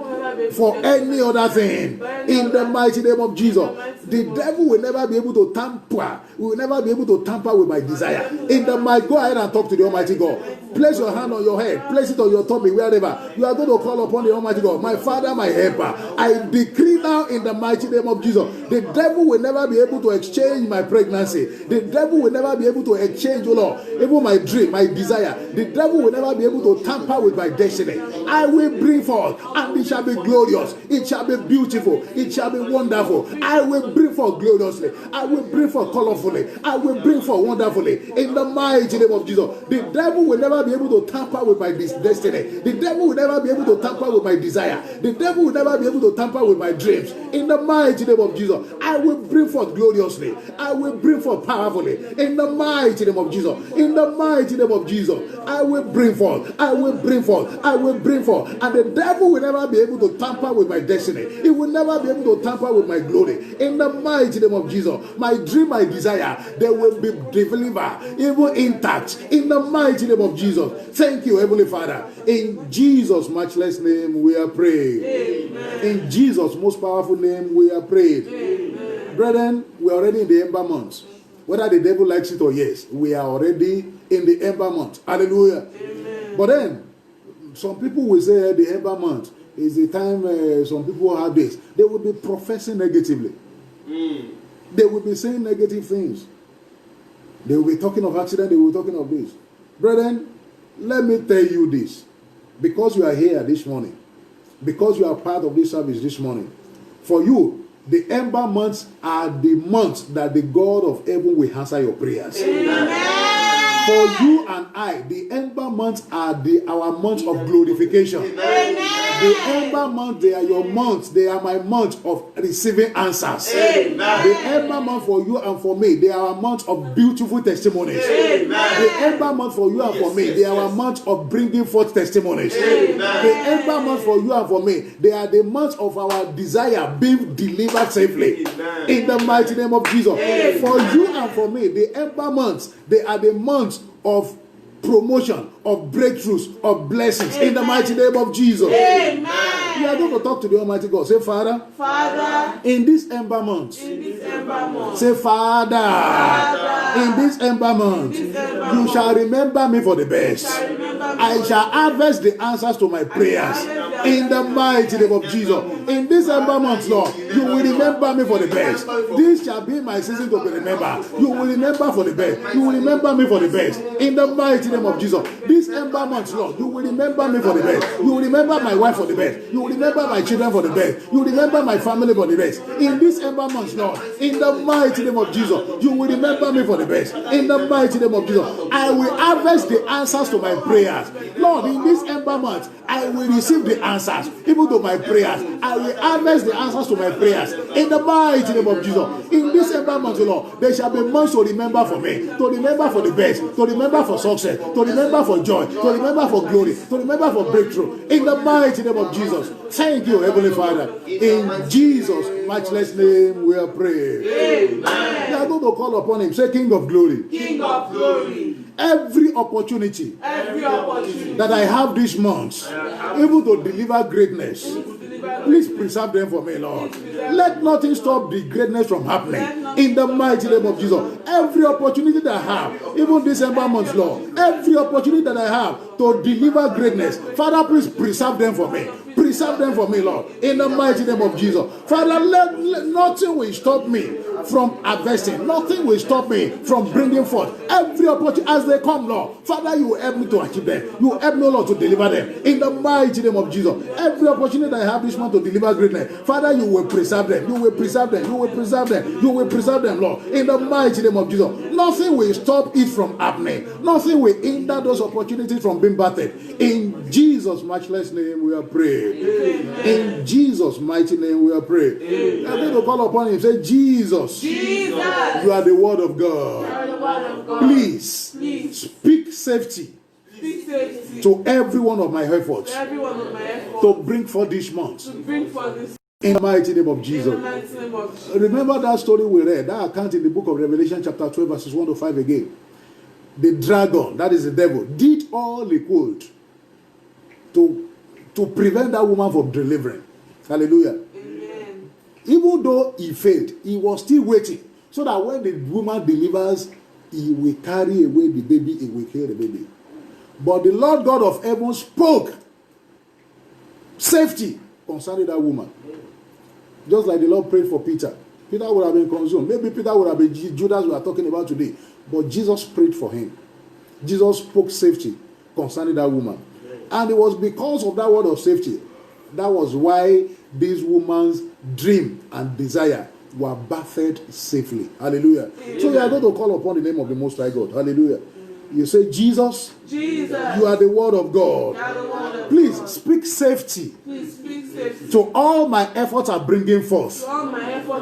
for any other thing. In the mighty name of Jesus. The devil will never be able to tamper. Will never be able to tamper with my desire. In the mighty, go ahead and talk to the Almighty God. Place your hand on your head. Place it on your tummy, wherever. You are going to call upon the Almighty God. My Father, my helper. I decree now in the mighty name of Jesus. The devil will never be able to exchange my pregnancy. The devil will never be able to exchange, oh Lord, even my dream, my desire. The devil will never be able to tamper with my destiny. I will bring forth, and it shall be glorious. It shall be beautiful. It shall be wonderful. I will bring forth gloriously. I will bring forth colorfully. I will bring forth wonderfully. In the mighty name of Jesus. The devil will never be able to tamper with my destiny. The devil will never be able to tamper with my desire. The devil will never be able to tamper with my dreams. In the mighty name of Jesus. I will bring forth gloriously. I will bring forth powerfully. In the mighty name of Jesus. In the mighty name of Jesus. I will bring forth. I will bring forth. I will bring forth. And the devil will never be able to tamper with my destiny. He will never be able to tamper with my glory. In the mighty name of Jesus. My dream, my desire, they will be delivered, even intact. In the mighty name of Jesus. Thank you, Heavenly Father. In Jesus' matchless name we are praying. Amen. In Jesus' most powerful name we are praying. Amen. Brethren, we are already in the ember months. Whether the devil likes it or yes, we are already in the ember month. Hallelujah. Amen. But then, some people will say the ember month is the time some people have this. They will be professing negatively. They will be saying negative things. They will be talking of accident. They will be talking of this. Brethren, let me tell you this. Because you are here this morning, because you are part of this service this morning, for you, the ember months are the months that the God of heaven will answer your prayers. Amen. For you and I, the ember months are our months of glorification. Amen. The ember months, they are your months. They are my months of receiving answers. Amen. The ember month for you and for me, they are our months of beautiful testimonies. Amen. The ember month for you and for me, they are our months of bringing forth testimonies. Amen. The ember month for you and for me, they are the months of our desire being delivered safely. Amen. In the mighty name of Jesus. Amen. For you and for me, the ember months, they are the months of promotion, of breakthroughs, of blessings. Amen. In the mighty name of Jesus. Amen. We are going to talk to the Almighty God. Say, Father, in this ember month, say, Father, in this ember month, you shall remember me for the best. I shall harvest the answers to my prayers. In the mighty name of Jesus. In this ember month, Lord, you will remember me for the best. This shall be my season to be remembered. You will remember for the best. You will remember me for the best. In the mighty name of Jesus. This ember month, Lord, you will remember me for the best. You will remember my wife for the best. You will remember my children for the best. You will remember my family for the best. In this ember month, Lord, in the mighty name of Jesus, you will remember me for the best. In the mighty name of Jesus, I will harvest the answers to my prayers. Lord, in this ember month, I will receive the answers, even to my prayers. I will harvest the answers to my prayers. In the mighty name of Jesus. In this ember month, Lord, there shall be months to remember for me, to remember for the best, to remember for success, to remember for joy, to remember for glory, to remember for breakthrough. In the mighty name of Jesus. Thank you, Heavenly Father. In Jesus' matchless name we are praying. Amen. We are going to call upon him. Say, King of glory. King of glory. Every opportunity that I have this month, even to deliver greatness, please preserve them for me, Lord. Let nothing stop the greatness from happening. In the mighty name of Jesus. Every opportunity that I have, even December month, Lord, every opportunity that I have to deliver greatness, Father, please preserve them for me. Preserve them for me, Lord, in the mighty name of Jesus. Father, let nothing will stop me from harvesting. Nothing will stop me from bringing forth every opportunity as they come, Lord. Father, you will help me to achieve them. You will help me, Lord, to deliver them in the mighty name of Jesus. Every opportunity that I have this month to deliver greatness, Father, you will preserve them. You will preserve them. You will preserve them. You will preserve them, Lord, in the mighty name of Jesus. Nothing will stop it from happening. Nothing will hinder those opportunities from being battered. In Jesus' matchless name we are praying. Amen. In Jesus' mighty name we are praying. We are going to call upon him. Say, Jesus, you are the word of God. Please speak safety to every one of my efforts to bring forth this month. In the mighty name of Jesus. Remember that story we read, that account in the book of Revelation chapter 12 verses 1 to 5 again. The dragon, that is the devil, did all he could to prevent that woman from delivering. Hallelujah. Amen. Even though he failed, he was still waiting so that when the woman delivers, he will carry away the baby, he will kill the baby. But the Lord God of heaven spoke safety concerning that woman. Just like the Lord prayed for Peter. Peter would have been consumed. Maybe Peter would have been Judas we are talking about today. But Jesus prayed for him. Jesus spoke safety concerning that woman. And it was because of that word of safety. That was why this woman's dream and desire were birthed safely. Hallelujah. Amen. So you are going to call upon the name of the Most High God. Hallelujah. You say, Jesus, you are the word of God. Please speak safety. To all my efforts are bringing forth.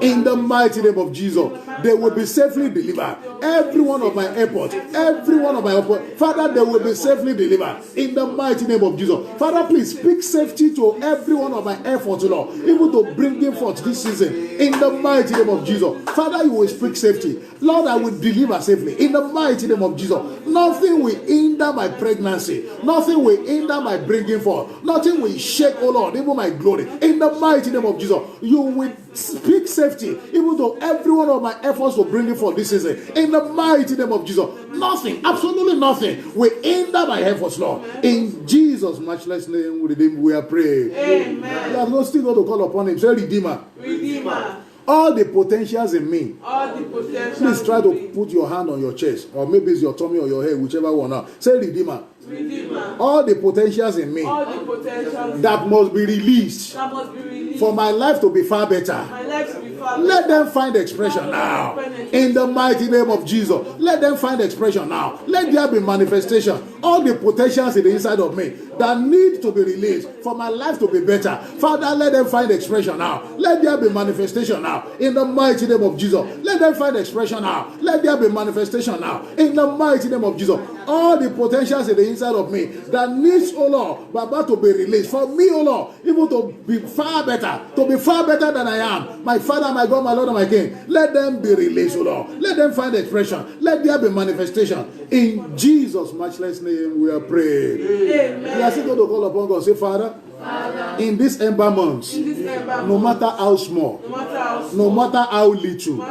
In the mighty name of Jesus, they will be safely delivered. Every one of my efforts, every one of my efforts, Father, they will be safely delivered. In the mighty name of Jesus. Father, please speak safety to every one of my efforts, Lord, even to bringing forth this season. In the mighty name of Jesus. Father, you will speak safety. Lord, I will deliver safely. In the mighty name of Jesus. Nothing will hinder my pregnancy. Nothing will hinder my bringing forth. Nothing will shake, oh Lord, even my glory. In the mighty name of Jesus, you will speak safety, even to every one of my efforts to bring it forth this season. In the mighty name of Jesus, nothing, absolutely nothing will hinder my efforts, Lord. In Jesus' matchless name, with him we are praying. Amen. You are not still going to call upon him. Say, Redeemer. Redeemer. All the potentials in me. Please try to put your hand on your chest, or maybe it's your tummy or your head, whichever one now. Say, Redeemer. Redeemer. All the potentials in me that must be released for my life to be far better. Let them find expression now. In the mighty name of Jesus. Let them find expression now. Let there be manifestation. All the potentials in the inside of me that need to be released for my life to be better. Father, let them find expression now. Let there be manifestation now. In the mighty name of Jesus. Let them find expression now. Let there be manifestation now. In the mighty name of Jesus. All the potentials in the inside of me that needs, oh Lord, Baba, to be released. For me, oh Lord, even to be far better than I am. My Father, my God, my Lord, and my King. Let them be released, oh Lord. Let them find expression. Let there be manifestation. In Jesus' matchless name, we are praying. Amen. We are still going to call upon God. Say, Father, in this ember months, no matter how small, no matter how little,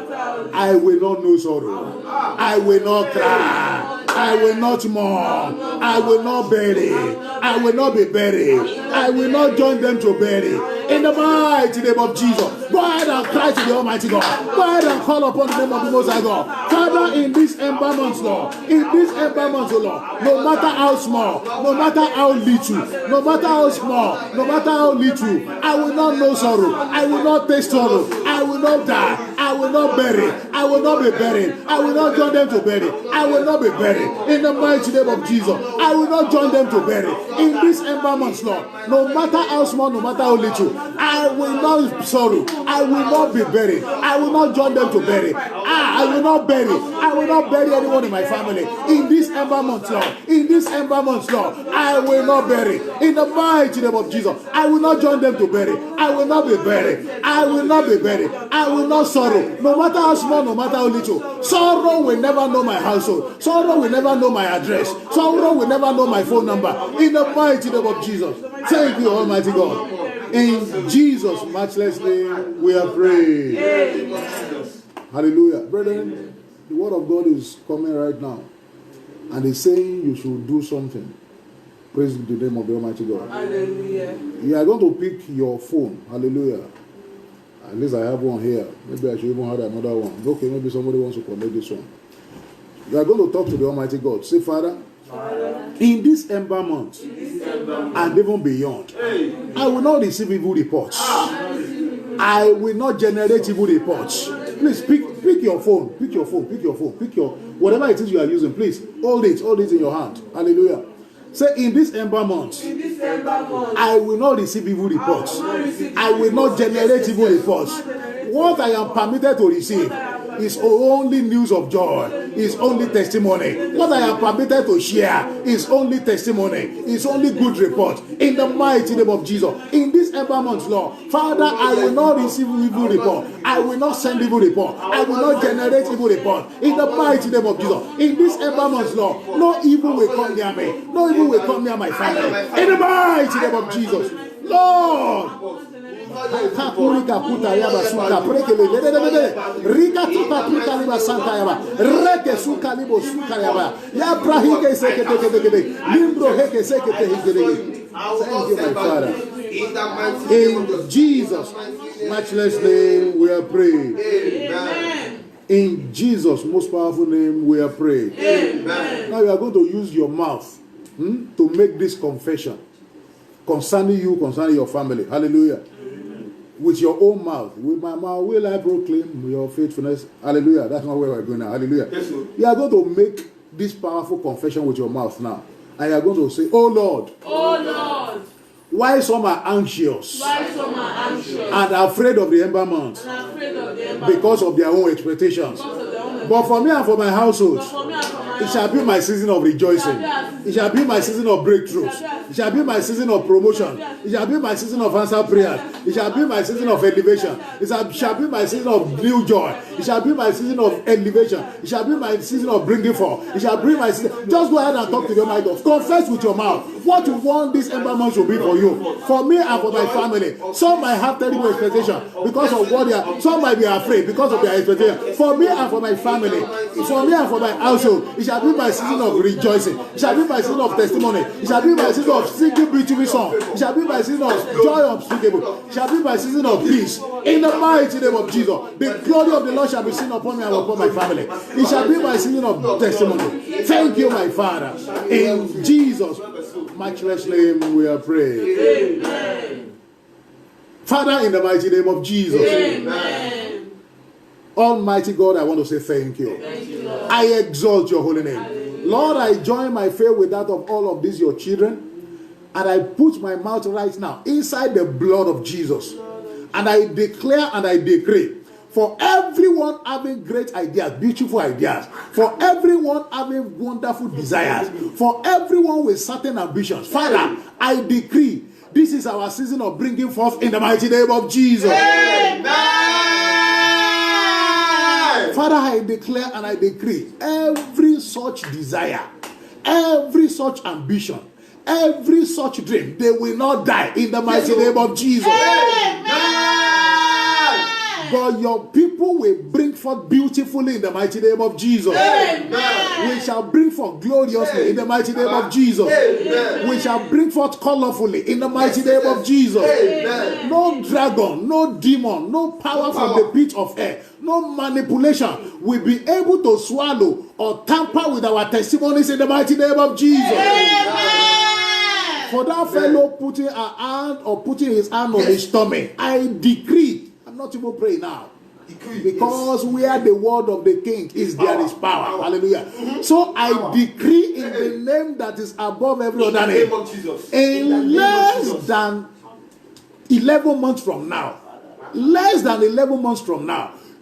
I will not know sorrow. I will not cry. I will not mourn. I will not bury. I will not be buried. I will not join them to bury. In the mighty name of Jesus, go ahead and cry to the Almighty God. Go ahead and call upon the name of the Most High God. Father, in this ember months, Lord, in this ember months, Lord, no matter how small, no matter how little, no matter how small, no matter how little, I will not know sorrow. I will not taste sorrow. I will not die. I will not bury. I will not be buried. I will not join them to bury. I will not be buried. In the mighty name of Jesus, I will not join them to bury. In this ember months, Lord, no matter how small, no matter how little, I will not sorrow. I will not be buried. I will not join them to bury. I will not bury. I will not bury anyone in my family. In this ember months, Lord, in this ember months, Lord, I will not bury. In the mighty name of Jesus, I will not join them to bury. I will not be buried. I will not be buried. I will not sorrow. No matter how small, no matter how little, sorrow will never know my household. Sorrow will never know my address. Sorrow will never know my phone number. In the mighty name of Jesus. Thank you, Almighty God. In Jesus' matchless name, we are praying. Hallelujah. Brethren, the word of God is coming right now. And it's saying you should do something. Praise the name of the Almighty God. Hallelujah. You are going to pick your phone. Hallelujah. At least I have one here. Maybe I should even have another one. Okay, maybe somebody wants to connect this one. You are going to talk to the Almighty God. Say, Father, in this ember month and even beyond, I will not receive evil reports. I will not generate evil reports. Please pick your phone. Pick your phone. Pick your phone. Pick your whatever it is you are using. Please hold it in your hand. Hallelujah. Say, in this ember month, I will not receive evil reports. I will not generate evil reports. What I am permitted to receive is only news of joy, is only testimony. What I am permitted to share is only testimony, is only good report. In the mighty name of Jesus, in this ember month, Lord, Father, I will not receive evil report. I will not send evil report. I will not generate evil report. In the mighty name of Jesus, in this ember month, Lord, no evil will come near me. No evil will come near my family. In the mighty name of Jesus, Lord, Kakurika puta yaba suka prekele rika tuka puta liba santa yaba reke suka libo suka yaba ya prahike sekete limbro heke sekete higere. Thank you, my Father. In Jesus' matchless name we are praying. Amen. In Jesus' most powerful name we are praying. Amen. Now you are going to use your mouth to make this confession concerning you, concerning your family. Hallelujah. Amen. With your own mouth. With my mouth will I proclaim your faithfulness. Hallelujah. That's not where we're going now. Hallelujah. Yes, you are going to make this powerful confession with your mouth now. And you are going to say, oh Lord. Oh Lord. Why some are anxious and afraid of the ember month because of their own expectations. But for me and for my household, it shall be my season of rejoicing. It shall be my season of breakthroughs. It shall be my season of promotion. It shall be my season of answer prayers. It shall be my season of elevation. It shall be my season of new joy. It shall be my season of elevation. It shall be my season of bringing forth. It shall be my season. Just go ahead and talk to your mind. Confess with your mouth what you want this ember month to be for you, for me and for my family. Some might have terrible expectation because of what they are. Some might be afraid because of their expectation. For me and for my family, for me and for my household, it shall be my season of rejoicing. It shall be my season of testimony. It shall be my season of singing beautiful song. It shall be my season of joy unspeakable. It shall be my season of peace. In the mighty name of Jesus, the glory of the Lord shall be seen upon me and upon my family. It shall be my season of testimony. Thank you, my Father. In Jesus' matchless name we are praying. Amen. Father, in the mighty name of Jesus. Amen. Almighty God, I want to say thank you. Thank you, Lord. I exalt your holy name. Hallelujah. Lord, I join my faith with that of all of these your children, and I put my mouth right now inside the blood of Jesus, and I declare and I decree for everyone having great ideas, beautiful ideas, for everyone having wonderful desires, for everyone with certain ambitions. Father, I decree this is our season of bringing forth in the mighty name of Jesus. Amen. Father, I declare and I decree every such desire, every such ambition, every such dream, they will not die in the mighty name of Jesus. Amen. But your people will bring forth beautifully in the mighty name of Jesus. Amen. We shall bring forth gloriously in the mighty name of Jesus. Amen. We shall bring forth colorfully in the mighty name of Jesus. Amen. No dragon, no demon, no power from the pit of hell, no manipulation will be able to swallow or tamper with our testimonies in the mighty name of Jesus. Amen. For that fellow putting a hand or putting his hand on his stomach, I decree. Not even pray now, because where the word of the king is, there is power. Hallelujah. So I decree in the name that is above every other name, in less than 11 months from now,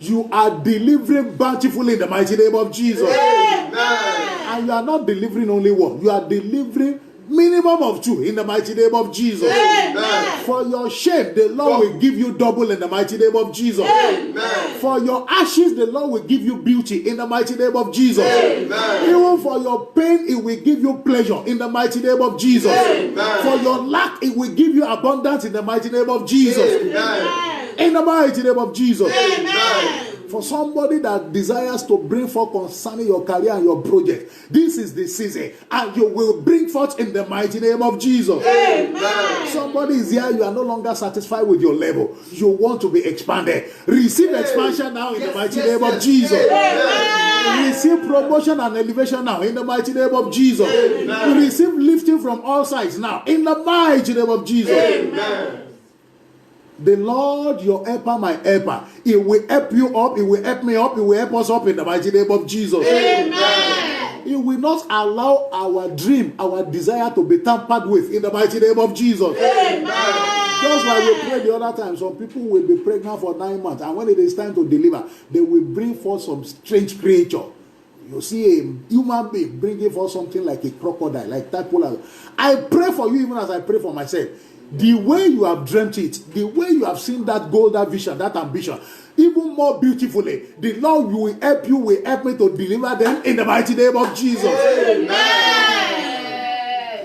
you are delivering bountifully in the mighty name of Jesus. Amen. And you are not delivering only one, you are delivering minimum of 2 in the mighty name of Jesus. Amen. For your shame, the Lord will give you double in the mighty name of Jesus. Amen. For your ashes, the Lord will give you beauty in the mighty name of Jesus. Amen. Even for your pain, it will give you pleasure in the mighty name of Jesus. Amen. For your lack, it will give you abundance in the mighty name of Jesus. Amen. In the mighty name of Jesus. Amen. For somebody that desires to bring forth concerning your career and your project, this is the season, and you will bring forth in the mighty name of Jesus. Amen. Somebody is here, you are no longer satisfied with your level. You want to be expanded. Receive expansion now in the mighty name of Jesus. Amen. Receive promotion and elevation now in the mighty name of Jesus. Amen. Receive lifting from all sides now in the mighty name of Jesus. Amen. The Lord, your helper, my helper, He will help you up, He will help me up, He will help us up in the mighty name of Jesus. Amen. He will not allow our dream, our desire to be tampered with in the mighty name of Jesus. Amen. Just like we prayed the other time, some people will be pregnant for 9 months, and when it is time to deliver, they will bring forth some strange creature. You see a human being bringing forth something like a crocodile, like that. I pray for you even as I pray for myself. The way you have dreamt it, the way you have seen that goal, that vision, that ambition, even more beautifully, the Lord will help you, will help me to deliver them in the mighty name of Jesus. Amen.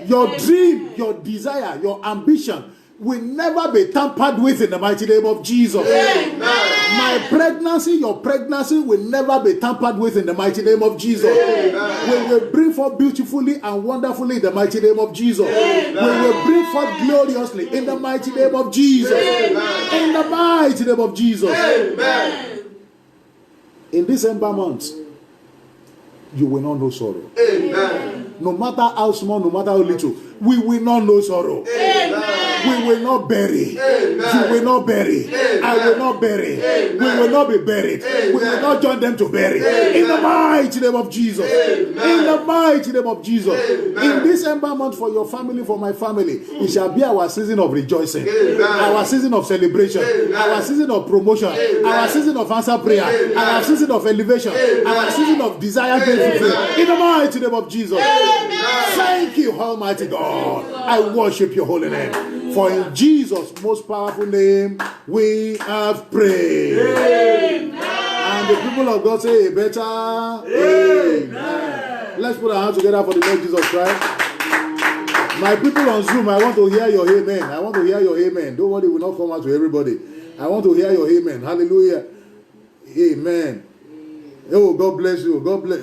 Your dream, your desire, your ambition, will never be tampered with in the mighty name of Jesus. Amen. My pregnancy, your pregnancy will never be tampered with in the mighty name of Jesus. Amen. We will bring forth beautifully and wonderfully in the mighty name of Jesus. Amen. We will bring forth gloriously in the mighty name of Jesus. Amen. In the mighty name of Jesus. Amen. In December month, you will not know sorrow. Amen. No matter how small, no matter how little, we will not know sorrow. Amen. We will not bury. Amen. You will not bury. Amen. I will not bury. Amen. We will not be buried. Amen. We will not join them to bury. Amen. In the mighty name of Jesus. Amen. In the mighty name of Jesus. Amen. In December month, for your family, for my family, it shall be our season of rejoicing. Amen. Our season of celebration. Amen. Our season of promotion. Amen. Our season of answer prayer. Amen. Our season of elevation. Amen. Our season of desire being fulfilled. In the mighty name of Jesus. Thank you, Almighty God. I worship your holy name. For in Jesus' most powerful name, we have prayed. Amen. And the people of God say, better. Amen. Let's put our hands together for the Lord Jesus Christ. My people on Zoom, I want to hear your amen. I want to hear your amen. Don't worry, it will not come out to everybody. I want to hear your amen. Hallelujah. Amen. Oh, God bless you. God bless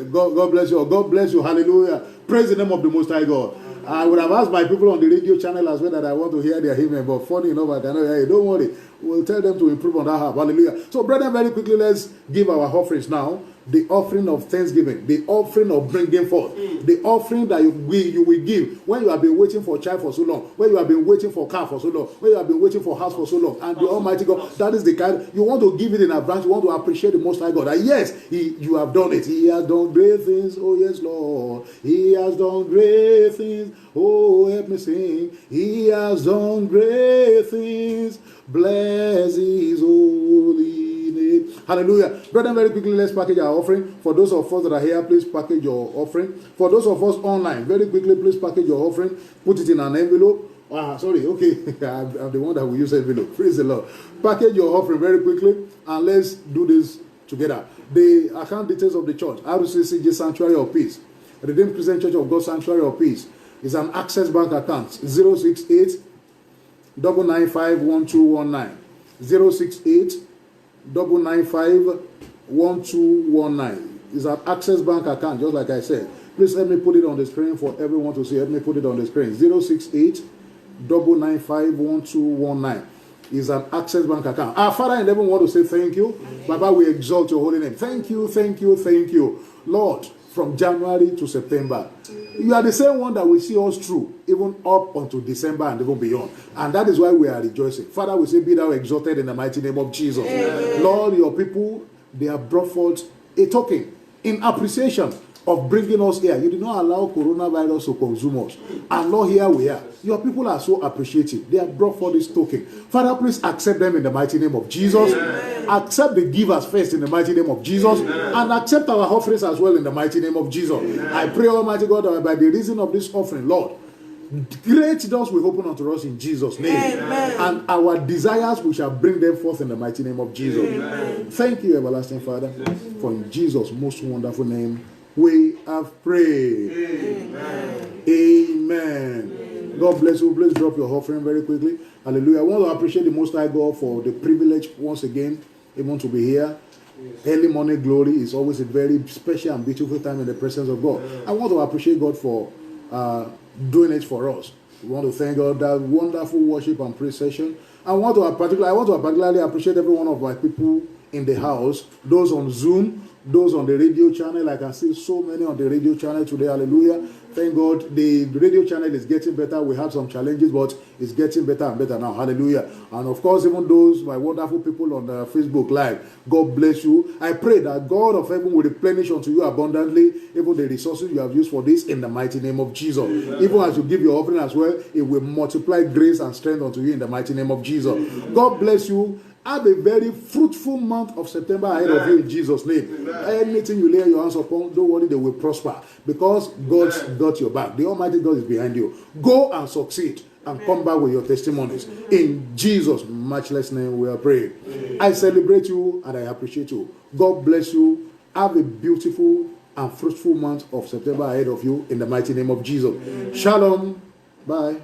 you. God bless you. Hallelujah. Praise the name of the Most High God. I would have asked my people on the radio channel as well that I want to hear their amen, but funny enough, I cannot hear it. Don't worry. We'll tell them to improve on that half. Hallelujah. So, brethren, very quickly, let's give our offerings now. The offering of thanksgiving, the offering of bringing forth, the offering that you will give when you have been waiting for a child for so long, when you have been waiting for a car for so long, when you have been waiting for a house for so long, and the Almighty God, that is the kind, you want to give it in advance, you want to appreciate the Most High God. And yes, you have done it. He has done great things. Oh yes, Lord. He has done great things. Oh, help me sing. He has done great things. Bless his holy name. Hallelujah. Brethren, very quickly, let's package our offering. For those of us that are here, please package your offering. For those of us online, very quickly, please package your offering. Put it in an envelope. Sorry, okay. I'm the one that will use envelope. Praise the Lord. Package your offering very quickly, and let's do this together. The account details of the church, RCCG Sanctuary of Peace, Redeemed Christian Church of God Sanctuary of Peace, is an Access Bank account, 068 995 1219. 068 995 1219. It's an Access Bank account, just like I said. Please let me put it on the screen for everyone to see. Let me put it on the screen. 068 995 1219 is an Access Bank account. Our Father in heaven, want to say thank you. Baba, we exalt your holy name. Thank you, thank you, thank you. Lord, from January to September, you are the same one that will see us through, even up until December and even beyond. And that is why we are rejoicing. Father, we say, be thou exalted in the mighty name of Jesus. Amen. Lord, your people, they have brought forth a token in appreciation of bringing us here. You did not allow coronavirus to consume us. And Lord, here we are. Your people are so appreciative. They have brought forth this token. Father, please accept them in the mighty name of Jesus. Amen. Accept the givers first in the mighty name of Jesus. Amen. And accept our offerings as well in the mighty name of Jesus. Amen. I pray, Almighty God, that by the reason of this offering, Lord, great doors will open unto us in Jesus' name. Amen. And our desires, we shall bring them forth in the mighty name of Jesus. Amen. Thank you, everlasting Father, for in Jesus' most wonderful name we have prayed. Amen. Amen. God bless you. Please drop your offering very quickly. Hallelujah. I want to appreciate the Most High God for the privilege once again even to be here. Early morning glory is always a very special and beautiful time in the presence of God. I want to appreciate God for doing it for us. We want to thank God that wonderful worship and praise session. I want to particularly appreciate every one of my people in the house, those on Zoom, those on the radio channel. I can see so many on the radio channel today. Hallelujah. Thank God the radio channel is getting better. We had some challenges, but it's getting better and better now. Hallelujah. And of course, even those, my wonderful people on the Facebook Live, God bless you. I pray that God of heaven will replenish unto you abundantly, even the resources you have used for this in the mighty name of Jesus. Amen. Even as you give your offering as well, it will multiply grace and strength unto you in the mighty name of Jesus. Amen. God bless you. Have a very fruitful month of September ahead of you in Jesus' name. Amen. Anything you lay your hands upon, don't worry, they will prosper because God's got your back. The Almighty God is behind you. Go and succeed and come back with your testimonies. In Jesus' matchless name we are praying. I celebrate you and I appreciate you. God bless you. Have a beautiful and fruitful month of September ahead of you in the mighty name of Jesus. Shalom. Bye.